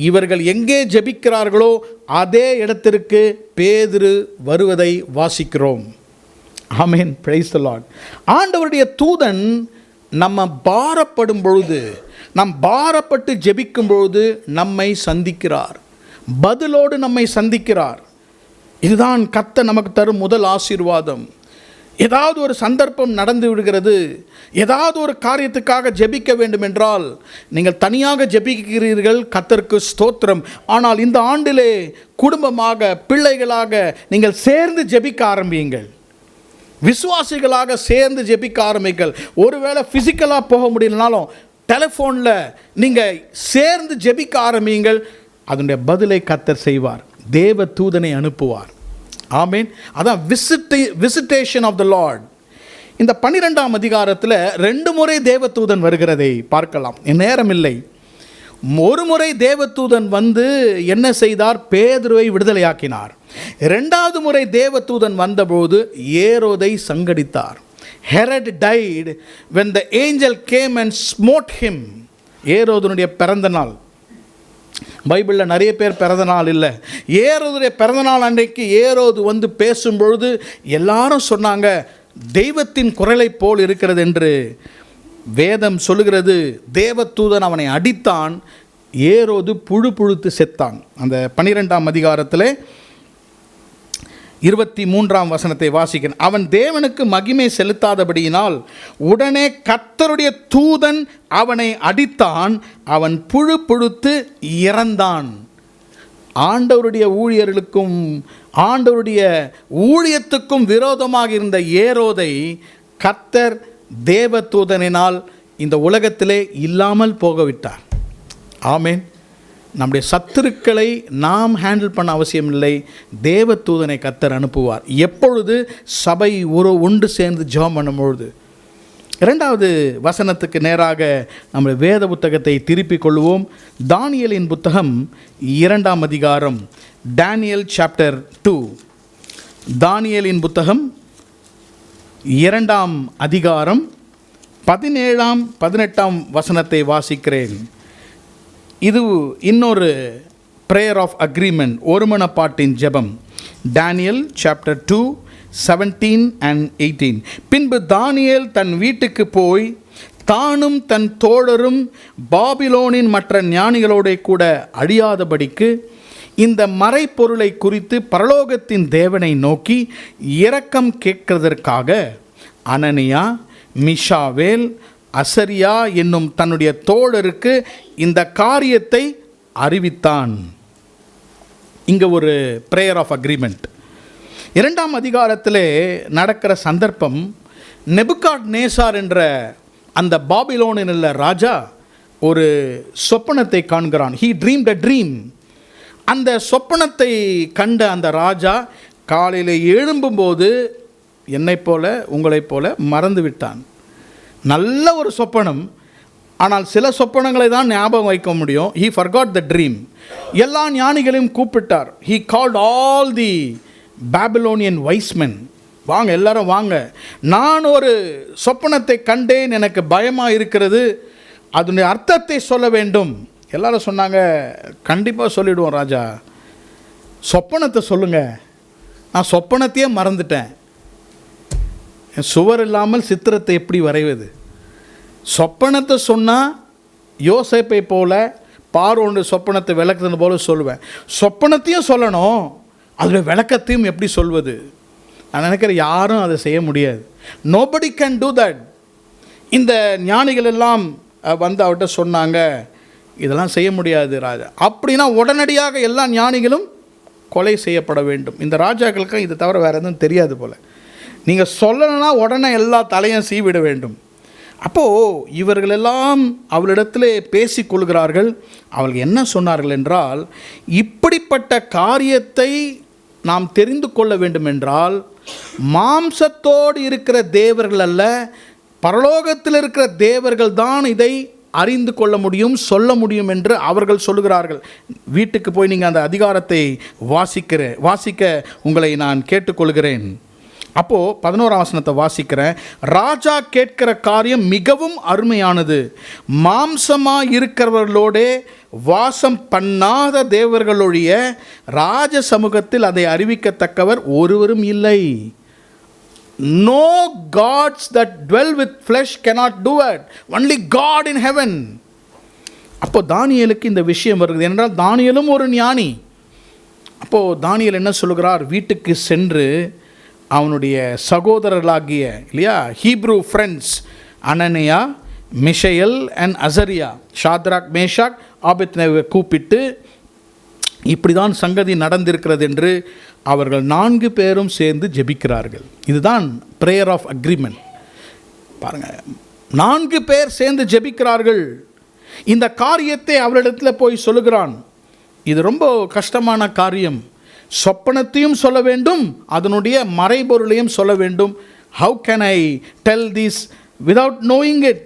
இவர்கள் எங்கே ஜெபிக்கிறார்களோ அதே இடத்திற்கு பேதுரு வருவதை வாசிக்கிறோம். ஆமென், பிரைஸ் தி லார்ட். ஆண்டவருடைய தூதன் நம்ம பாரப்படும் பொழுது, நாம் பாரப்பட்டு ஜெபிக்கும் பொழுது நம்மை சந்திக்கிறார், பதிலோடு நம்மை சந்திக்கிறார். இதுதான் கர்த்தர் நமக்கு தரும் முதல் ஆசீர்வாதம். ஏதாவது ஒரு சந்தர்ப்பம் நடந்து விடுகிறது, ஏதாவது ஒரு காரியத்துக்காக ஜெபிக்க வேண்டும் என்றால் நீங்கள் தனியாக ஜெபிக்கிறீர்கள், கர்த்தருக்கு ஸ்தோத்திரம். ஆனால் இந்த ஆண்டிலே குடும்பமாக பிள்ளைகளாக நீங்கள் சேர்ந்து ஜெபிக்க ஆரம்பியுங்கள். விசுவாசிகளாக சேர்ந்து ஜெபிக்க ஆரம்பிங்கள். ஒருவேளை ஃபிசிக்கலாக போக முடியலனாலும் டெலிஃபோனில் நீங்கள் சேர்ந்து ஜெபிக்க ஆரம்பியுங்கள். அதனுடைய பதிலை கர்த்தர் செய்வார், தேவ தூதனை அனுப்புவார். ஆமேன். அதான் விசிட்டேஷன் ஆஃப் த லார்ட். இந்த 12ஆம் அதிகாரத்தில் 2 முறை தேவதூதன் வருகிறதை பார்க்கலாம். நேரம் இல்லை. ஒரு முறை தேவதூதன் வந்து என்ன செய்தார்? பேதுருவை விடுதலையாக்கினார். 2வது முறை தேவதூதன் வந்தபோது ஏரோதை சங்கடித்தார். Herod died when the angel came and smote him. ஏரோதுனுடைய பிறந்த நாள். பைபிளில் நிறைய பேர் பிறந்த நாள் இல்லை. ஏரோதுடைய பிறந்த நாள் அன்றைக்கு ஏரோது வந்து பேசும்பொழுது எல்லாரும் சொன்னாங்க, தெய்வத்தின் குரலை போல் இருக்கிறது என்று. வேதம் சொல்லுகிறது, தேவதூதன் அவனை அடித்தான், ஏரோது புழுத்து செத்தான். அந்த 12ஆம் அதிகாரத்தில் 23ஆம் வசனத்தை வாசிக்கிறேன். அவன் தேவனுக்கு மகிமை செலுத்தாதபடியினால் உடனே கர்த்தருடைய தூதன் அவனை அடித்தான், அவன் புழு புழுத்து இறந்தான். ஆண்டவருடைய ஊழியர்களுக்கும் ஆண்டவருடைய ஊழியத்துக்கும் விரோதமாக இருந்த ஏரோதை கர்த்தர் தேவதூதனினால் இந்த உலகத்திலே இல்லாமல் போகவிட்டார். ஆமென். நம்முடைய சத்துருக்களை நாம் ஹேண்டில் பண்ண அவசியம் இல்லை. தேவதூதனை கர்த்தர் அனுப்புவார். எப்பொழுது? சபை ஒன்று சேர்ந்து ஜெபம் பண்ணும்பொழுது. 2வது வசனத்துக்கு நேராக நம்ம வேத புத்தகத்தை திருப்பிக் கொள்வோம். தானியேலின் புத்தகம் 2ஆம் அதிகாரம், Daniel chapter 2. தானியேலின் புத்தகம் 2ஆம் அதிகாரம் 17ஆம் 18ஆம் வசனத்தை வாசிக்கிறேன். இது இன்னொரு ப்ரேயர் ஆஃப் அக்ரிமெண்ட், ஒருமனப்பாட்டின் ஜெபம். Daniel chapter 2 17 and 18. பின்பு தானியேல் தன் வீட்டுக்கு போய் தானும் தன் தோழரும் பாபிலோனின் மற்ற ஞானிகளோட கூட அழியாதபடிக்கு இந்த மறைப்பொருளை குறித்து பரலோகத்தின் தேவனை நோக்கி இரக்கம் கேட்கிறதற்காக அனனியா, மிஷாவேல், அசரியா என்னும் தன்னுடைய தோழருக்கு இந்த காரியத்தை அறிவித்தான். இங்கே ஒரு ப்ரேயர் ஆஃப் அக்ரிமெண்ட். 2ஆம் அதிகாரத்திலே நடக்கிற சந்தர்ப்பம், நெபுகாத்நேசார் என்ற அந்த பாபிலோனில் உள்ள ராஜா ஒரு சொப்பனத்தை காண்கிறான். He dreamed a dream. அந்த சொப்பனத்தை கண்ட அந்த ராஜா காலையில் எழும்பும்போது என்னைப் போல உங்களைப் போல மறந்து விட்டான். நல்ல ஒரு சொப்பனம், ஆனால் சில சொப்பனங்களை தான் ஞாபகம் வைக்க முடியும். He forgot the dream. எல்லா ஞானிகளையும் கூப்பிட்டார். He called all the Babylonian wise men. வாங்க எல்லாரும் வாங்க, நான் ஒரு சொப்பனத்தை கண்டேன், எனக்கு பயமாக இருக்கிறது, அதனுடைய அர்த்தத்தை சொல்ல வேண்டும். எல்லாரும் சொன்னாங்க, கண்டிப்பாக சொல்லிவிடுவோம் ராஜா, சொப்பனத்தை சொல்லுங்கள். நான் சொப்பனத்தையே மறந்துட்டேன். சுவர் இல்லாமல் சித்திரத்தை எப்படி வரைவது? சொப்பனத்தை சொன்னால் யோசேப்பை போல பார்வோனுடைய சொப்பனத்தை விளக்குறது போல சொல்லுவேன். சொப்பனத்தையும் சொல்லணும், அதோட விளக்கத்தையும் எப்படி சொல்வது? நான் நினைக்கிறேன் யாரும் அதை செய்ய முடியாது. Nobody can do that. இந்த ஞானிகள் எல்லாம் வந்து அவர்கிட்ட சொன்னாங்க, இதெல்லாம் செய்ய முடியாது ராஜா. அப்படின்னா உடனடியாக எல்லா ஞானிகளும் கொலை செய்யப்பட வேண்டும். இந்த ராஜாக்களுக்கும் இது தவிர வேறு எதுவும் தெரியாது போல். நீங்கள் சொல்லணும்னா உடனே எல்லா தலையும் சீவிட வேண்டும். அப்போது இவர்களெல்லாம் அவளிடத்தில் பேசிக்கொள்கிறார்கள். அவர்கள் என்ன சொன்னார்கள் என்றால், இப்படிப்பட்ட காரியத்தை நாம் தெரிந்து கொள்ள வேண்டும் என்றால் மாம்சத்தோடு இருக்கிற தேவர்கள் அல்ல, பரலோகத்தில் இருக்கிற தேவர்கள் தான் இதை அறிந்து கொள்ள முடியும், சொல்ல முடியும் என்று அவர்கள் சொல்லுகிறார்கள். வீட்டுக்கு போய் நீங்கள் அந்த அதிகாரத்தை வாசிக்க உங்களை நான் கேட்டுக்கொள்கிறேன். அப்போது 11ஆம் வசனத்தை வாசிக்கிறேன். ராஜா கேட்கிற காரியம் மிகவும் அருமையானது. மாம்சமாக இருக்கிறவர்களோடே வாசம் பண்ணாத தேவர்களொழிய ராஜ சமூகத்தில் அதை அறிவிக்கத்தக்கவர் ஒருவரும் இல்லை. No gods that dwell with flesh cannot do it. Only God in heaven. அப்போ தானியேலுக்கு இந்த விஷயம் வருகிறது. என்றால் தானியேலும் ஒரு ஞானி. அப்போது தானியேல் என்ன சொல்கிறார்? வீட்டுக்கு சென்று அவனுடைய சகோதரர்களாகிய இல்லையா Hebrew friends Hananiah, Mishael and Azariah, Shadrach, Meshach, ஆபேத்நேகோவை கூப்பிட்டு இப்படி தான் சங்கதி நடந்திருக்கிறது என்று அவர்கள் 4 பேரும் சேர்ந்து ஜெபிக்கிறார்கள். இதுதான் ப்ரேயர் ஆஃப் அக்ரிமெண்ட். பாருங்கள், 4 பேர் சேர்ந்து ஜெபிக்கிறார்கள். இந்த காரியத்தை அவரிடத்தில் போய் சொல்லுகிறான். இது ரொம்ப கஷ்டமான காரியம். சொப்பனத்தையும் சொல்ல வேண்டும், அதனுடைய மறைபொருளையும் சொல்ல வேண்டும். How can I tell this without knowing it?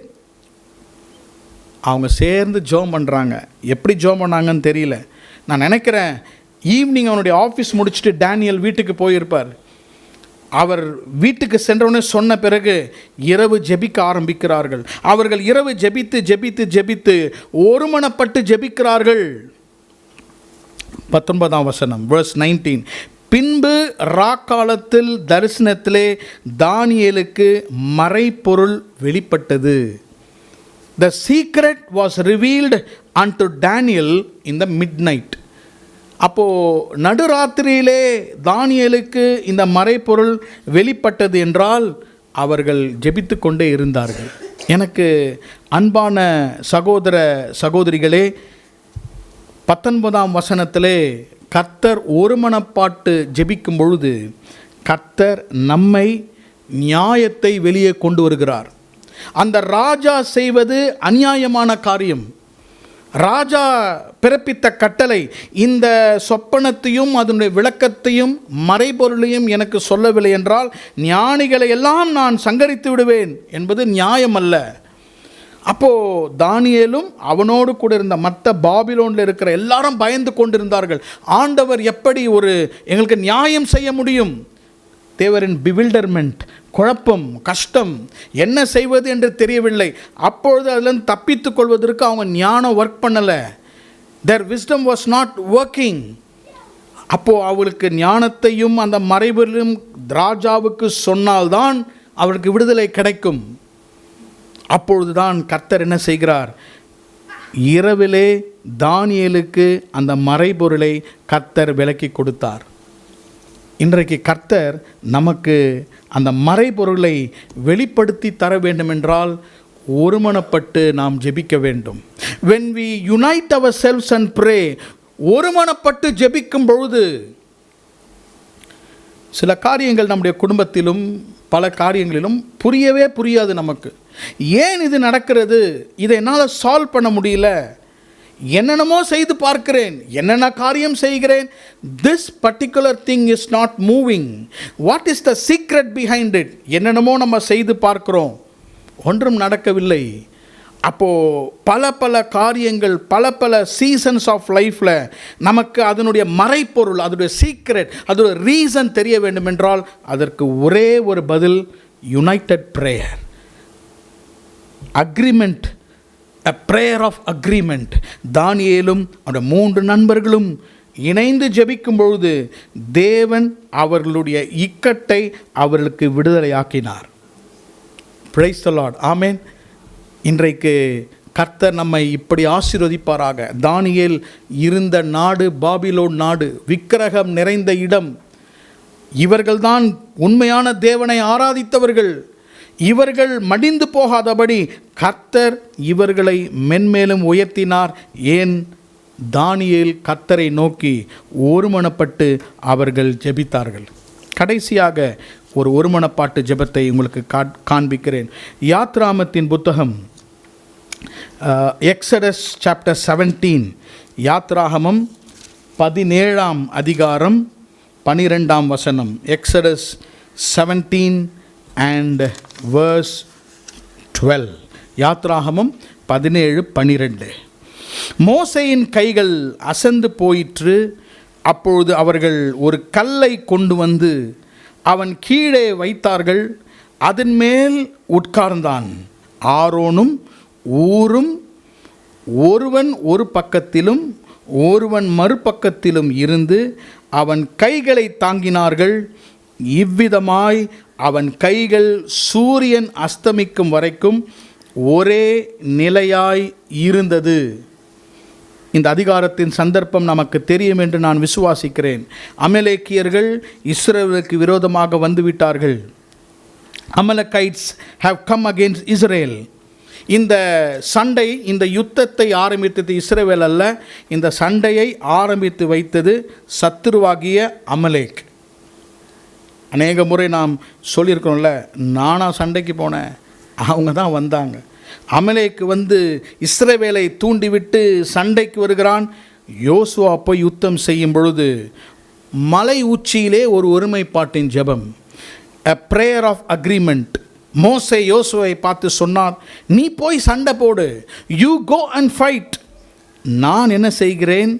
அவங்க சேர்ந்து ஜெபம் பண்ணுறாங்க. எப்படி ஜெபம் பண்ணாங்கன்னு தெரியல. நான் நினைக்கிறேன் ஈவினிங் அவனுடைய ஆஃபீஸ் முடிச்சுட்டு டேனியல் வீட்டுக்கு போயிருப்பார். அவர் வீட்டுக்கு சென்றவுடனே சொன்ன பிறகு இரவு ஜெபிக்க ஆரம்பிக்கிறார்கள். அவர்கள் இரவு ஜெபித்து ஜெபித்து ஜெபித்து ஒருமனப்பட்டு ஜெபிக்கிறார்கள். 19ஆம் வசனம், verse 19. பின்பு ராக்காலத்தில் தரிசனத்திலே தானியேலுக்கு மறைப்பொருள் வெளிப்பட்டது. The secret was revealed unto Daniel in the midnight. அப்போது நடுராத்திரியிலே தானியேலுக்கு இந்த மறைபொருள் வெளிப்பட்டது என்றால் அவர்கள் ஜெபித்து கொண்டே இருந்தார்கள். எனக்கு அன்பான சகோதர சகோதரிகளே, 19ஆம் வசனத்திலே கர்த்தர் ஒருமனப்பாட்டு ஜெபிக்கும் பொழுது கர்த்தர் நம்மை நியாயத்தை வெளியே கொண்டு வருகிறார். அந்த ராஜா செய்வது அநியாயமான காரியம். ராஜா பிறப்பித்த கட்டளை, இந்த சொப்பனத்தையும் அதனுடைய விளக்கத்தையும் மறைபொருளையும் எனக்கு சொல்லவில்லை என்றால் ஞானிகளை எல்லாம் நான் சங்கரித்து விடுவேன் என்பது நியாயம் அல்ல. அப்போது தானியேலும் அவனோடு கூட இருந்த மற்ற பாபிலோனில் இருக்கிற எல்லாரும் பயந்து கொண்டிருந்தார்கள். ஆண்டவர் எப்படி எங்களுக்கு நியாயம் செய்ய முடியும்? தேவரின் பிவில்டர்மெண்ட், குழப்பம், கஷ்டம், என்ன செய்வது என்று தெரியவில்லை. அப்பொழுது அதிலிருந்து தப்பித்துக் கொள்வதற்கு அவங்க ஞானம் ஒர்க் பண்ணலை. their wisdom was not working. அப்போது அவளுக்கு ஞானத்தையும் அந்த மறைபொருளும் ராஜாவுக்கு சொன்னால்தான் அவளுக்கு விடுதலை கிடைக்கும். அப்பொழுதுதான் கர்த்தர் என்ன செய்கிறார்? இரவிலே தானியேலுக்கு அந்த மறைபொருளை கர்த்தர் விளக்கி கொடுத்தார். இன்றைக்கு கர்த்தர் நமக்கு அந்த மறைபொருளை வெளிப்படுத்தி தர வேண்டுமென்றால் ஒருமனப்பட்டு நாம் ஜெபிக்க வேண்டும். when we unite ourselves and pray, ஒருமனப்பட்டு ஜெபிக்கும் பொழுது சில காரியங்கள் நம்முடைய குடும்பத்திலும் பல காரியங்களிலும் புரியாது நமக்கு. ஏன் இது நடக்கிறது? இதை என்னால் சால்வ் பண்ண முடியல. என்னென்னமோ செய்து பார்க்கிறேன், என்னென்ன காரியம் செய்கிறேன், this particular thing is not moving. What is the secret behind it? என்னென்னமோ நம்ம செய்து பார்க்கிறோம், ஒன்றும் நடக்கவில்லை. அப்போது பல காரியங்கள், பல சீசன்ஸ் ஆஃப் லைஃப்பில் நமக்கு அதனுடைய மறைப்பொருள், அதனுடைய சீக்ரெட், அதோட ரீசன் தெரிய வேண்டும் என்றால் அதற்கு ஒரே ஒரு பதில், United prayer, agreement, a prayer of agreement. தானியேலும் அவருடைய 3 நண்பர்களும் இணைந்து ஜெபிக்கும் பொழுது தேவன் அவர்களுடைய இக்கட்டை அவர்களுக்கு விடுதலையாக்கினார். பிரைஸ் தி லார்ட், ஆமென். இன்றைக்கு கர்த்தர் நம்மை இப்படி ஆசீர்வதிப்பாராக. தானியேல் இருந்த நாடு பாபிலோன் நாடு, விக்கிரகம் நிறைந்த இடம். இவர்கள்தான் உண்மையான தேவனை ஆராதித்தவர்கள். இவர்கள் மடிந்து போகாதபடி கர்த்தர் இவர்களை மென்மேலும் உயர்த்தினார். ஏன்? தானியேல் கர்த்தரை நோக்கி ஒருமனப்பட்டு அவர்கள் ஜெபித்தார்கள். கடைசியாக ஒருமனப்பாட்டு ஜெபத்தை உங்களுக்கு காண்பிக்கிறேன். யாத்ராமத்தின் புத்தகம் எக்ஸடஸ் சாப்டர் 17, யாத்ராகமம் 17ஆம் அதிகாரம் 12ஆம் வசனம். Exodus 17 and verse 12. யாத்ராகமம் 17:12. மோசேயின் கைகள் அசந்து போயிற்று. அப்பொழுது அவர்கள் ஒரு கல்லை கொண்டு வந்து அவன் கீழே வைத்தார்கள். அதன் மேல் உட்கார்ந்தான். ஆரோனும் ஊரும் ஒருவன் ஒரு பக்கத்திலும் ஒருவன் மறுபக்கத்திலும் இருந்து அவன் கைகளை தாங்கினார்கள். இவ்விதமாய் அவன் கைகள் சூரியன் அஸ்தமிக்கும் வரைக்கும் ஒரே நிலையாய் இருந்தது. இந்த அதிகாரத்தின் சந்தர்ப்பம் நமக்கு தெரியும் என்று நான் விசுவாசிக்கிறேன். அமலேக்கியர்கள் இஸ்ரவேலுக்கு விரோதமாக வந்துவிட்டார்கள். அமலக்கைட்ஸ் have come against Israel. இந்த சண்டை, இந்த யுத்தத்தை ஆரம்பித்தது இஸ்ரவேல் அல்ல. இந்த சண்டையை ஆரம்பித்து வைத்தது சத்துருவாகிய அமலேக். அநேக முறை நாம் சொல்லியிருக்கிறோம்ல, நானா சண்டைக்கு போனேன், அவங்க தான் வந்தாங்க. அமலேக்கு வந்து இஸ்ரவேலை தூண்டிவிட்டு சண்டைக்கு வருகிறான். யோசுவா போய் யுத்தம் செய்யும் பொழுது மலை உச்சியிலே ஒருமைப்பாட்டின் ஜெபம், a prayer of agreement. மோசே யோசுவை பார்த்து சொன்னார், நீ போய் சண்டை போடு, you go and fight. நான் என்ன செய்கிறேன்?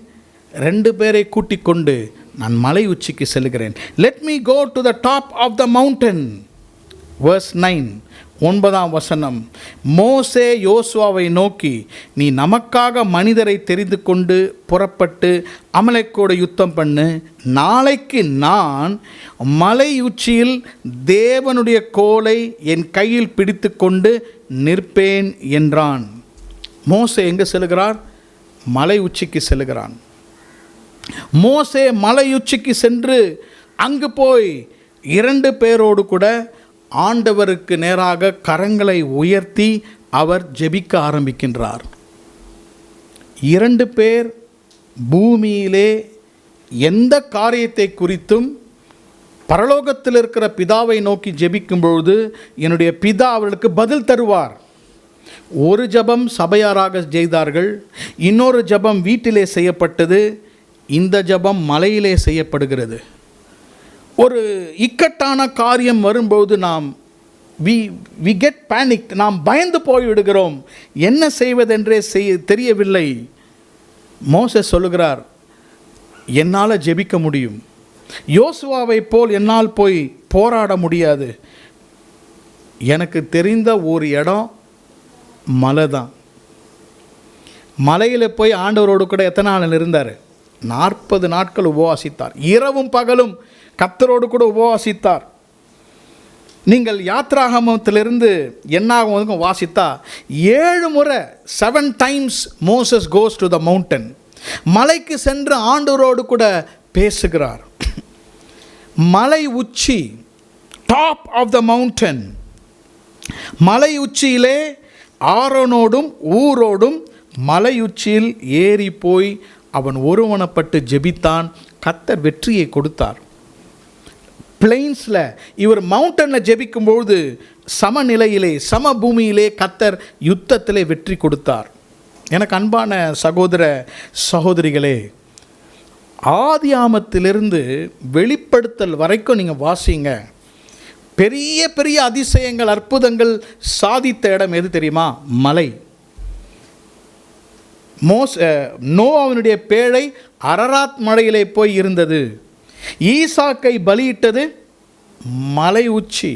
2 பேரை கூட்டிக் கொண்டு நான் மலை உச்சிக்கு செல்கிறேன். let me go to the top of the mountain. verse 9, 9ஆம் வசனம். மோசே யோசுவாவை நோக்கி, நீ நமக்காக மனிதரை தெரிந்து கொண்டு புறப்பட்டு அமலேக்கோடு யுத்தம் பண்ணு. நாளைக்கு நான் மலை உச்சியில் தேவனுடைய கோலை என் கையில் பிடித்து கொண்டு நிற்பேன் என்றான். மோசே எங்கே செல்கிறார்? மலை உச்சிக்கு செல்கிறான். மோசே மலையுச்சிக்கு சென்று அங்கு போய் 2 பேரோடு கூட ஆண்டவருக்கு நேராக கரங்களை உயர்த்தி அவர் ஜெபிக்க ஆரம்பிக்கின்றார். 2 பேர் பூமியிலே எந்த காரியத்தை குறித்தும் பரலோகத்தில் இருக்கிற பிதாவை நோக்கி ஜெபிக்கும் பொழுது என்னுடைய பிதா அவர்களுக்கு பதில் தருவார். ஒரு ஜெபம் சபையாராக செய்தார்கள், இன்னொரு ஜெபம் வீட்டிலே செய்யப்பட்டது, இந்த ஜெபம் மலையிலே செய்யப்படுகிறது. ஒரு இக்கட்டான காரியம் வரும்போது நாம் we get panicked, நாம் பயந்து போய்விடுகிறோம், என்ன செய்வதென்றே தெரியவில்லை. மோசேஸ் சொல்லுகிறார், என்னால் ஜெபிக்க முடியும், யோசுவாவை போல் என்னால் போய் போராட முடியாது. எனக்கு தெரிந்த ஒரு இடம் மலை தான். மலையில் போய் ஆண்டவரோடு கூட எத்தனை நாள் இருந்தார்? 40 நாட்கள் உபவாசித்தார். இரவும் பகலும் கர்த்தரோடு கூட உபவாசித்தார். நீங்கள் யாத்ராகமத்திலிருந்து என்னாகும் வாசித்தா 7 முறை 7 times Moses goes to the mountain. மலைக்கு சென்று ஆண்டவரோடு கூட பேசுகிறார். மலை உச்சி, டாப் ஆஃப் த மவுண்டன், மலை உச்சியிலே ஆரோனோடும் ஊரோடும் மலை உச்சியில் ஏறி போய் அவன் ஒருவனப்பட்டு ஜெபித்தான். கர்த்தர் வெற்றியை கொடுத்தார். பிளெயின்ஸில் இவர் மவுண்டனில் ஜெபிக்கும்போது சமநிலையிலே சமபூமியிலே கர்த்தர் யுத்தத்திலே வெற்றி கொடுத்தார். எனக்கு அன்பான சகோதர சகோதரிகளே, ஆதியாமத்திலிருந்து வெளிப்படுத்தல் வரைக்கும் நீங்கள் வாசிங்க. பெரிய பெரிய அதிசயங்கள் அற்புதங்கள் சாதித்த இடம் எது தெரியுமா? மலை. நோவாவினுடைய பேழை அரராத் மலையிலே போய் இருந்தது. ஈசாக்கை பலியிட்டது மலை உச்சி.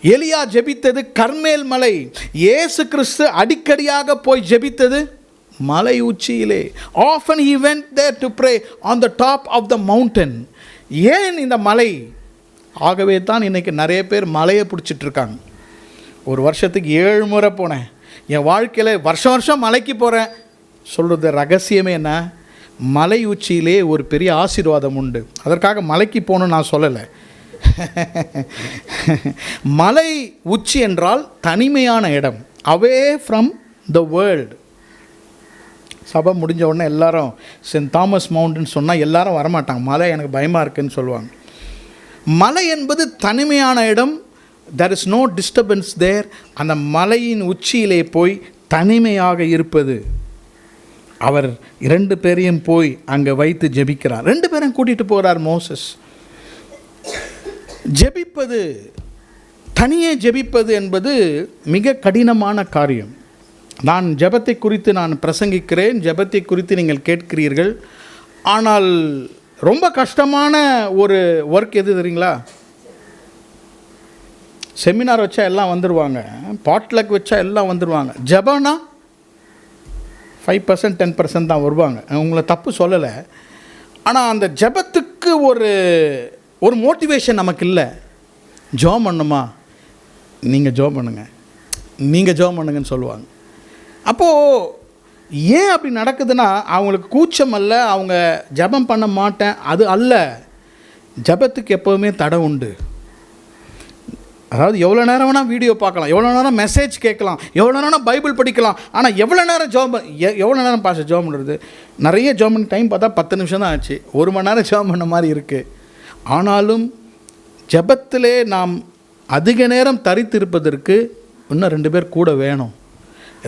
எலியா ஜெபித்தது கர்மேல் மலை. இயேசு கிறிஸ்து அடிக்கடியாக போய் ஜெபித்தது மலை உச்சியிலே. Often he went there to pray on the top of the mountain. ஏன் இந்த மலை? ஆகவே தான் இன்றைக்கி நிறைய பேர் மலையை பிடிச்சிட்ருக்காங்க. ஒரு வருஷத்துக்கு 7 முறை போனேன், என் வாழ்க்கையில் வருஷம் வருஷம் மலைக்கு போகிறேன் சொல்கிறது ரகசியமே என்ன? மலை உச்சியிலே ஒரு பெரிய ஆசீர்வாதம் உண்டு. அதற்காக மலைக்கு போகணுன்னு நான் சொல்லலை. மலை உச்சி என்றால் தனிமையான இடம், அவே ஃப்ரம் த வேர்ல்டு. சபை முடிஞ்ச உடனே எல்லாரும் சென்ட் தாமஸ் மவுண்டன் சொன்னால் எல்லாரும் வரமாட்டாங்க, மலை எனக்கு பயமாக இருக்குன்னு சொல்லுவாங்க. மலை என்பது தனிமையான இடம். there is no disturbance there. அந்த மலையின் உச்சியிலே போய் தனிமையாக இருப்பது. அவர் 2 பேரையும் போய் அங்கே வைத்து ஜெபிக்கிறார். 2 பேரையும் கூட்டிகிட்டு போகிறார் மோசஸ். ஜெபிப்பது, தனியே ஜெபிப்பது என்பது மிக கடினமான காரியம். நான் ஜெபத்தை குறித்து நான் பிரசங்கிக்கிறேன், ஜெபத்தை குறித்து நீங்கள் கேட்கிறீர்கள். ஆனால் ரொம்ப கஷ்டமான ஒரு ஒர்க் எது தெரியுங்களா? செமினார் வச்சா எல்லாம் வந்துடுவாங்க, பாட்லக் வச்சா எல்லாம் வந்துடுவாங்க. ஜெபம்னா 5% 10% தான் வருவாங்க. உங்களை தப்பு சொல்லலை. ஆனால் அந்த ஜெபத்துக்கு ஒரு மோட்டிவேஷன் நமக்கு இல்லை. ஜெபம் பண்ணுமா? நீங்கள் ஜெபம் பண்ணுங்க, நீங்கள் ஜெபம் பண்ணுங்கன்னு சொல்லுவாங்க. அப்போது ஏன் அப்படி நடக்குதுன்னா, அவங்களுக்கு கூச்சம் அல்ல, அவங்க ஜெபம் பண்ண மாட்டேன் அது அல்ல. ஜெபத்துக்கு எப்போவுமே தடை உண்டு. அதாவது எவ்வளோ நேரம் வேணால் வீடியோ பார்க்கலாம், எவ்வளோ நேரம் மெசேஜ் கேட்கலாம், எவ்வளோ நேரம் பைபிள் படிக்கலாம். ஆனால் எவ்வளோ நேரம் எவ்வளோ நேரம் பாஸ் ஜெபம் பண்ணுறது? நிறைய ஜெபம் பண்ணி டைம் பார்த்தா 10 நிமிஷம் தான் ஆச்சு, 1 மணி நேரம் ஜெபம் பண்ண மாதிரி இருக்குது. ஆனாலும் ஜெபத்திலே நாம் அதிக நேரம் தரித்திருப்பதற்கு இன்னும் 2 பேர் கூட வேணும்.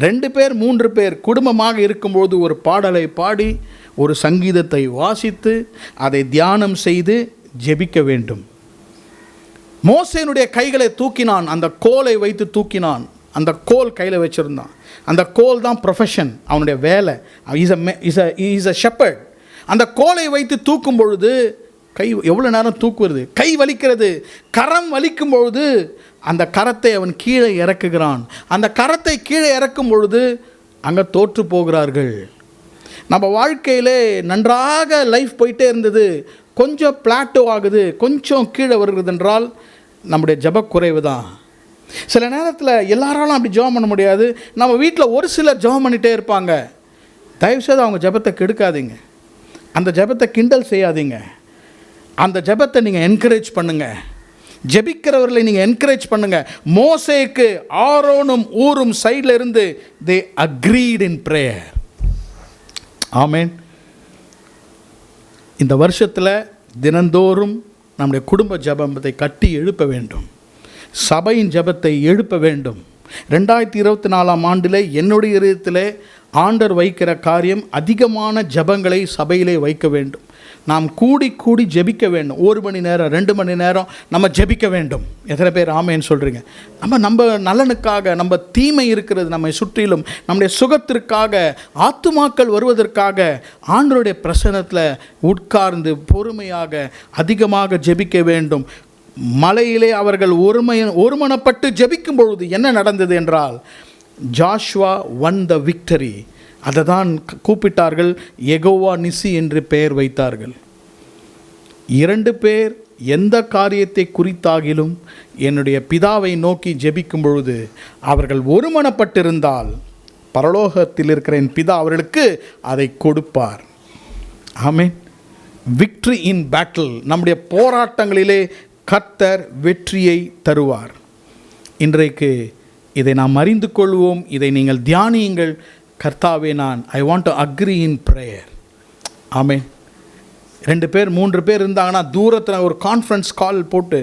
2 பேர் 3 பேர் குடும்பமாக இருக்கும்போது ஒரு பாடலை பாடி ஒரு சங்கீதத்தை வாசித்து அதை தியானம் செய்து ஜெபிக்க வேண்டும். மோசேனுடைய கைகளை தூக்கினான், அந்த கோலை வைத்து தூக்கினான். அந்த கோல் கையில் வச்சுருந்தான். அந்த கோல் தான் ப்ரொஃபஷன், அவனுடைய வேலை. Is a shepherd. அந்த கோலை வைத்து தூக்கும் பொழுது கை எவ்வளோ நேரம் தூக்குவது? கை வலிக்கிறது. கரம் வலிக்கும் பொழுது அந்த கரத்தை அவன் கீழே இறக்குகிறான். அந்த கரத்தை கீழே இறக்கும் பொழுது அங்கே தோற்று போகிறார்கள். நம்ம வாழ்க்கையிலே நன்றாக லைஃப் போயிட்டே இருந்தது, கொஞ்சம் பிளாட்டோ ஆகுது, கொஞ்சம் கீழே வருகிறது என்றால் நம்முடைய ஜெபக்குறைவு தான். சில நேரத்தில் எல்லாராலும் அப்படி ஜெபம் பண்ண முடியாது. நம்ம வீட்டில் ஒரு சிலர் ஜெபம் பண்ணிகிட்டே இருப்பாங்க. தயவுசெய்து அவங்க ஜெபத்தை கெடுக்காதீங்க. அந்த ஜெபத்தை கிண்டல் செய்யாதீங்க. அந்த ஜெபத்தை நீங்கள் என்கரேஜ் பண்ணுங்க. ஜெபிக்கிறவர்களை நீங்கள் என்கரேஜ் பண்ணுங்க. மோசேக்கு ஆரோனும் ஊரும் சைடில் இருந்து they agreed in prayer. ஆமென். இந்த வருஷத்தில் தினந்தோறும் நம்முடைய குடும்ப ஜெபத்தை கட்டி எழுப்ப வேண்டும். சபையின் ஜெபத்தை எழுப்ப வேண்டும். 2024 ஆண்டில் என்னுடைய இதயத்தில் ஆண்டவர் வைக்கிற காரியம் அதிகமான ஜெபங்களை சபையிலே வைக்க வேண்டும். நாம் கூடி கூடி ஜெபிக்க வேண்டும். 1 மணி நேரம் 2 மணி நேரம் நம்ம ஜெபிக்க வேண்டும். எத்தனை பேர் ஆமேன்னு சொல்கிறீங்க? நம்ம நலனுக்காக, நம்ம தீமை இருக்கிறது நம்மை சுற்றிலும், நம்முடைய சுகத்திற்காக, ஆத்துமாக்கள் வருவதற்காக ஆண்டவருடைய பிரசன்னத்தில் உட்கார்ந்து பொறுமையாக அதிகமாக ஜெபிக்க வேண்டும். மலையிலே அவர்கள் ஒருமனப்பட்டு ஜெபிக்கும் பொழுது என்ன நடந்தது என்றால், ஜாஷுவா won the victory. அதை தான் கூப்பிட்டார்கள், யெகோவா நிசி என்று பெயர் வைத்தார்கள். 2 பேர் எந்த காரியத்தை குறித்தாகிலும் என்னுடைய பிதாவை நோக்கி ஜெபிக்கும் பொழுது அவர்கள் ஒருமனப்பட்டிருந்தால் பரலோகத்தில் இருக்கிற என் பிதா அவர்களுக்கு அதை கொடுப்பார். ஆமென். விக்டரி இன் பேட்டில், நம்முடைய போராட்டங்களிலே கர்த்தர் வெற்றியை தருவார். இன்றைக்கு இதை நாம் அறிந்து கொள்வோம். இதை நீங்கள் தியானியுங்கள். கர்த்தாவே, I want to agree in prayer. ஆமென். 2 பேர் 3 பேர் இருந்தாங்கன்னா தூரத்தில் ஒரு கான்ஃபரன்ஸ் கால் போட்டு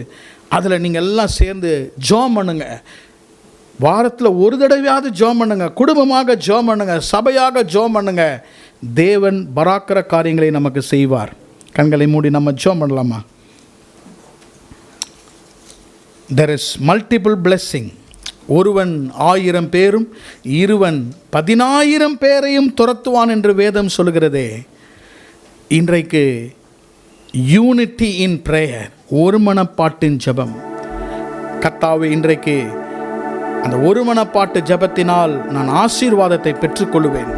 அதில் நீங்கள் எல்லாம் சேர்ந்து ஜெபம் பண்ணுங்க. வாரத்தில் ஒரு தடவையாவது ஜெபம் பண்ணுங்க. குடும்பமாக ஜெபம் பண்ணுங்க. சபையாக ஜெபம் பண்ணுங்க. தேவன் பராக்கிற காரியங்களை நமக்கு செய்வார். கண்களை மூடி நம்ம ஜெபம் பண்ணலாமா? There is multiple blessing. ஒருவன் 1000 பேரும் இருவன் 10000 பேரையும் துரத்துவான் என்று வேதம் சொல்கிறதே. இன்றைக்கு யூனிட்டி இன் பிரேயர், ஒருமனப்பாட்டின் ஜெபம். கர்த்தாவே, இன்றைக்கு அந்த ஒருமனப்பாட்டு ஜெபத்தினால் நான் ஆசீர்வாதத்தை பெற்றுக்கொள்வேன்.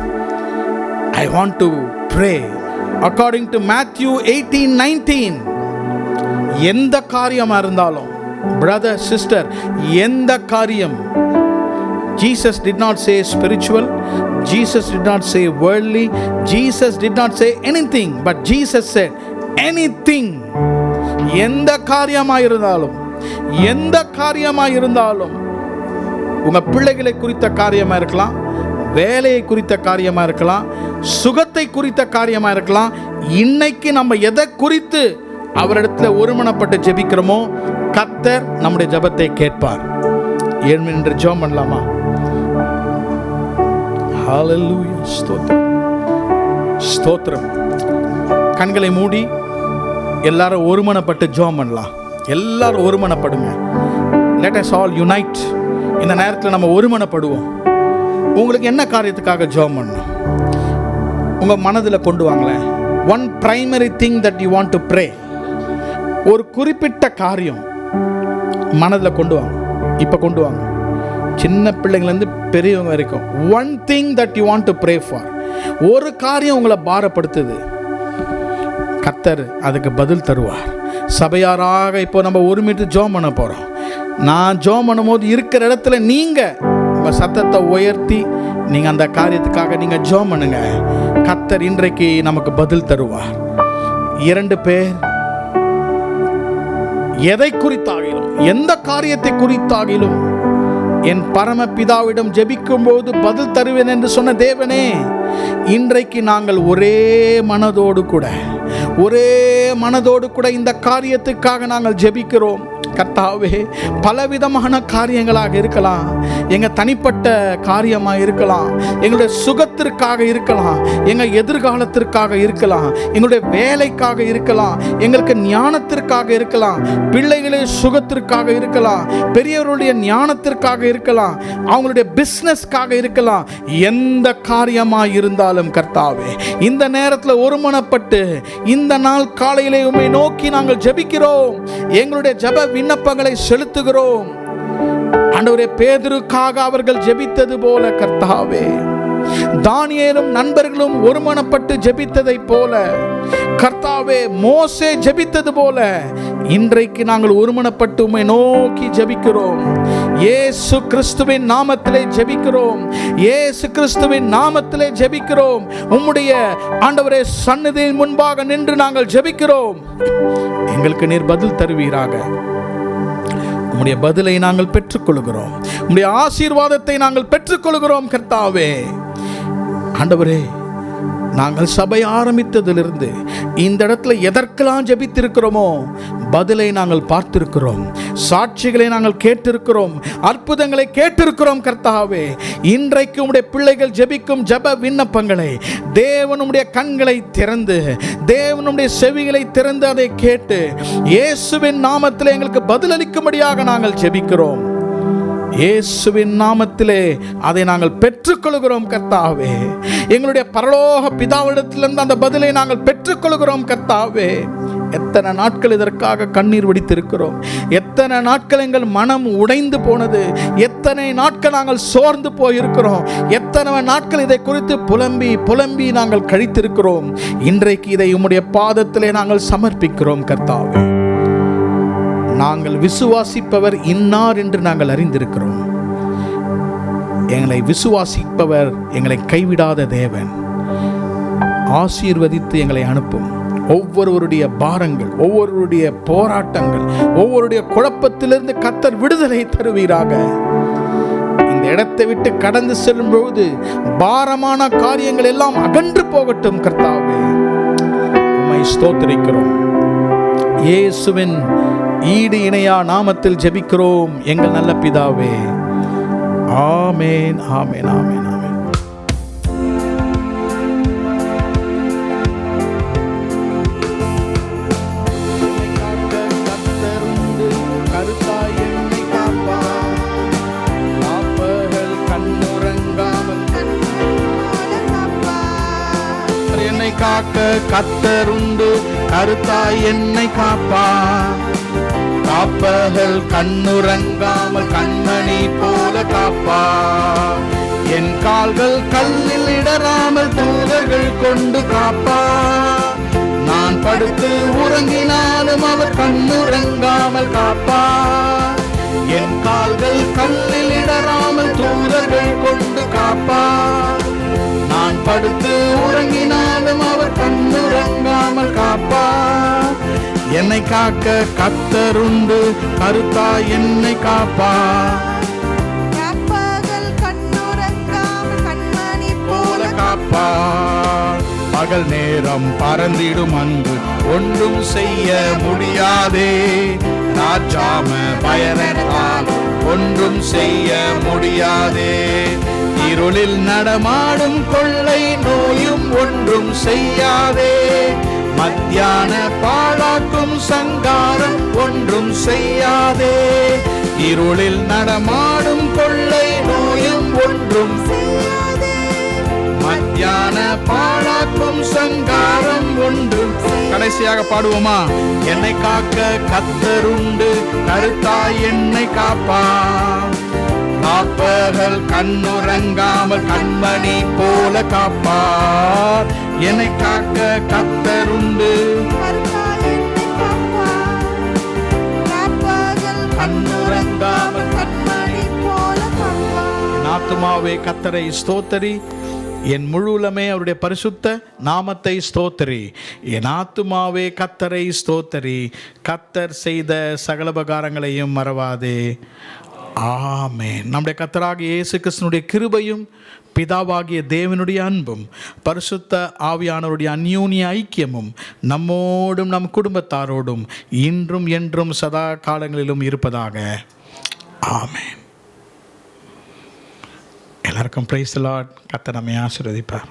I want to pray according to Matthew 18:19. எந்த காரியமாக இருந்தாலும், brother, sister, எந்த காரியம், Jesus did not say spiritual, Jesus did not say worldly, Jesus did not say anything, but Jesus said anything. எந்த காரியமாக இருந்தாலும், எந்த காரியமாக இருந்தாலும், உங்கள் பிள்ளைகளை குறித்த காரியமாக இருக்கலாம், வேலையை குறித்த காரியமாக இருக்கலாம், சுகத்தை குறித்த காரியமாக இருக்கலாம். இன்னைக்கு நம்ம எதை குறித்து அவரிடத்தில் ஒருமனப்பட்டு ஜெபிக்கிறோமோ கர்த்தர் நம்முடைய ஜெபத்தை கேட்பார். என்று ஜெபம் பண்ணலாமா? ஹல்லேலூயா. ஸ்தோத்திரம், ஸ்தோத்திரம். கண்களை மூடி எல்லாரும் ஒருமனப்பட்டு ஜெபம் பண்ணலாம். எல்லாரும் ஒருமனப்படுங்க. let us all unite. இந்த நேரத்தில் நம்ம ஒருமனப்படுவோம். உங்களுக்கு என்ன காரியத்துக்காக ஜெபம் பண்ணணும் உங்கள் மனதில் கொண்டு வாங்களேன். one primary thing that you want to pray. ஒரு குறிப்பிட்ட காரியம் மனதில் கொண்டு வாங்க. இப்போ கொண்டு வாங்க. சின்ன பிள்ளைங்கள்லேருந்து பெரியவங்க வரைக்கும் one thing that you want to pray for. ஒரு காரியம் உங்களை பாரப்படுத்துது, கர்த்தர் அதுக்கு பதில் தருவார். சபையாராக இப்போ நம்ம ஒருமித்து ஜெபம் பண்ண போகிறோம். நான் ஜெபம் பண்ணும்போது இருக்கிற இடத்துல நீங்கள் உங்கள் சத்தத்தை உயர்த்தி நீங்கள் அந்த காரியத்துக்காக நீங்கள் ஜெபம் பண்ணுங்க. கர்த்தர் இன்றைக்கு நமக்கு பதில் தருவார். 2 பேர் எதை குறித்தாகிலும், எந்த காரியத்தை குறித்தாகிலும் என் பரமபிதாவிடம் ஜெபிக்கும் போது பதில் தருவேன் என்று சொன்ன தேவனே, இன்றைக்கு நாங்கள் ஒரே மனதோடு கூட இந்த காரியத்துக்காக நாங்கள் ஜெபிக்கிறோம். கர்த்தாவே, பலவிதமான காரியங்களாக இருக்கலாம், எங்கள் தனிப்பட்ட காரியமாக இருக்கலாம், எங்களுடைய சுகத்திற்காக இருக்கலாம், எங்கள் எதிர்காலத்திற்காக இருக்கலாம், எங்களுடைய வேலைக்காக இருக்கலாம், எங்களுக்கு ஞானத்திற்காக இருக்கலாம், பிள்ளைகளுடைய சுகத்திற்காக இருக்கலாம், பெரியவர்களுடைய ஞானத்திற்காக இருக்கலாம், அவங்களுடைய பிஸ்னஸ்க்காக இருக்கலாம். எந்த காரியமாக இருந்தாலும் கர்த்தாவே, இந்த நேரத்தில் ஒருமனப்பட்டு இந்த நாள் காலையிலே உம்மை நோக்கி நாங்கள் ஜெபிக்கிறோம். எங்களுடைய ஜெப விண்ணப்பங்களை செலுத்துகிறோம். ஆண்டவரே, பேதுருக்காக அவர்கள் ஜெபித்தது போல கர்த்தாவே, தானியேலும் நண்பர்களும் ஒருமனப்பட்டு ஜெபித்ததை போல கர்த்தாவே, மோசே ஜெபித்தது போல இன்றைக்கு நாங்கள் ஒருமனப்பட்டு உம்மை நோக்கி ஜெபிக்கிறோம். இயேசு கிறிஸ்துவின் நாமத்திலே ஜெபிக்கிறோம். இயேசு கிறிஸ்துவின் நாமத்திலே ஜெபிக்கிறோம். உம்முடைய ஆண்டவரே சந்நிதியின் முன்பாக நின்று நாங்கள் ஜெபிக்கிறோம். எங்களுக்கு நீர் பதில் தருவீராக. உம்முடைய பதிலை நாங்கள் பெற்றுக்கொள்கிறோம். உம்முடைய ஆசீர்வாதத்தை நாங்கள் பெற்றுக்கொள்கிறோம் கர்த்தாவே. ஆண்டவரே, நாங்கள் சபை ஆரம்பித்ததிலிருந்து இந்த இடத்துல எதற்கெல்லாம் ஜெபித்திருக்கிறோமோ பதிலை நாங்கள் பார்த்திருக்கிறோம். சாட்சிகளை நாங்கள் கேட்டிருக்கிறோம். அற்புதங்களை கேட்டிருக்கிறோம் கர்த்தாவே. இன்றைக்கு உம்முடைய பிள்ளைகள் ஜெபிக்கும் ஜெப விண்ணப்பங்களை தேவனுடைய கண்களை திறந்து, தேவனுடைய செவிகளை திறந்து அதை கேட்டு இயேசுவின் நாமத்திலே எங்களுக்கு பதிலளிக்கும்படியாக நாங்கள் ஜெபிக்கிறோம். இயேசுவின் நாமத்திலே அதை நாங்கள் பெற்றுக்கொள்கிறோம் கர்த்தாவே. எங்களுடைய பரலோக பிதாவிடத்திலிருந்து அந்த பதிலை நாங்கள் பெற்றுக்கொள்கிறோம் கர்த்தாவே. எத்தனை நாட்கள் இதற்காக கண்ணீர் வடித்திருக்கிறோம். எத்தனை நாட்கள் எங்கள் மனம் உடைந்து போனது. எத்தனை நாட்கள் நாங்கள் சோர்ந்து போயிருக்கிறோம். எத்தனை நாட்கள் இதை குறித்து புலம்பி புலம்பி நாங்கள் கழித்திருக்கிறோம். இன்றைக்கு இதை உம்முடைய பாதத்திலே நாங்கள் சமர்ப்பிக்கிறோம் கர்த்தாவே. நாங்கள் விசுவாசிப்பவர் இன்னார் என்று நாங்கள் அறிந்திருக்கிறோம். எங்களை விசுவாசிப்பவர் எங்களை கைவிடாத தேவன். ஆசீர்வதித்து எங்களை அனுப்பும். ஒவ்வொருவருடைய பாரங்கள், ஒவ்வொருவருடைய போராட்டங்கள், ஒவ்வொருடைய குழப்பத்திலிருந்து கர்த்தர் விடுதலை தருவீராக. இந்த இடத்தை விட்டு கடந்து செல்லும் பொழுது பாரமான காரியங்கள் எல்லாம் அகன்று போகட்டும் கர்த்தாவே. உம்மை ஸ்தோத்திரிக்கிறோம். இயேசுவின் ஈடு இணையா நாமத்தில் ஜெபிக்கிறோம் எங்கள் நல்ல பிதாவே. ஆமென், ஆமென், ஆமென், ஆமென். என்னை காக்க கர்த்தருண்டு, கருத்தாய் என்னை காப்பார். காப்பகல் கண்ணுறங்காமல் கண்மணி போல காப்பார். என் கால்கள் கல்லில் இடராமல் தூதர்கள் கொண்டு காப்பார். நான் படுத்து உறங்கினாலும் அவர் கண்ணுறங்காமல் காப்பார். என் கால்கள் கல்லில் இடராமல் தூதர்கள் கொண்டு காப்பார். நான் படுத்து உறங்கினாலும் அவர் கண்ணுறங்காமல் காப்பார். என்னை காக்க கர்த்தருண்டு, கருத்தாய் என்னை காப்பார். காப்பகல் கண்ணுறங்காமல் கண்மணி போல காப்பார். பகல் நேரம் பறந்திடும் அன்பு ஒன்றும் செய்ய முடியாதே. ராஜாம பயனத்தால் ஒன்றும் செய்ய முடியாதே. இருளில் நடமாடும் கொள்ளை நோயும் ஒன்றும் செய்யாதே. மத்தியான பாழாக்கும் சங்காரம் ஒன்றும் செய்யாதே. இருளில் நடமாடும் கொள்ளை நோயும் ஒன்றும் செய்யாதே. மத்தியான பாழாக்கும் சங்காரம் ஒன்றும். கடைசியாக பாடுவோமா? என்னை காக்க கர்த்தருண்டு, கருத்தாய் என்னை காப்பார். காப்பகல் கண்ணுறங்காமல் கண்மணி போல காப்பார். என்னை காக்க கர்த்தருண்டு, கருத்தாய் என்னை காப்பார். காப்பகல் கண்ணுறங்காமல் கண்மணி போல காப்பார். என் ஆத்துமாவே கர்த்தரை ஸ்தோத்தரி, என் முழுலமே அவருடைய பரிசுத்த நாமத்தை ஸ்தோத்தரி. என் ஆத்துமாவே கர்த்தரை ஸ்தோத்தரி, கர்த்தர் செய்த சகலபகாரங்களையும் மறவாதே. ஆமென். நம்முடைய கர்த்தராகிய இயேசு கிறிஸ்துவினுடைய கிருபையும் பிதாவாகிய தேவனுடைய அன்பும் பரிசுத்த ஆவியானவருடைய அந்யோன்ய ஐக்கியமும் நம்மோடும் நம் குடும்பத்தாரோடும் இன்றும் என்றும் சதா காலங்களிலும் இருப்பதாக. ஆமென். எல்லாருக்கும் பிரைஸ் தி லார்ட். கர்த்தர் நம்மை ஆசீர்வதிப்பார்.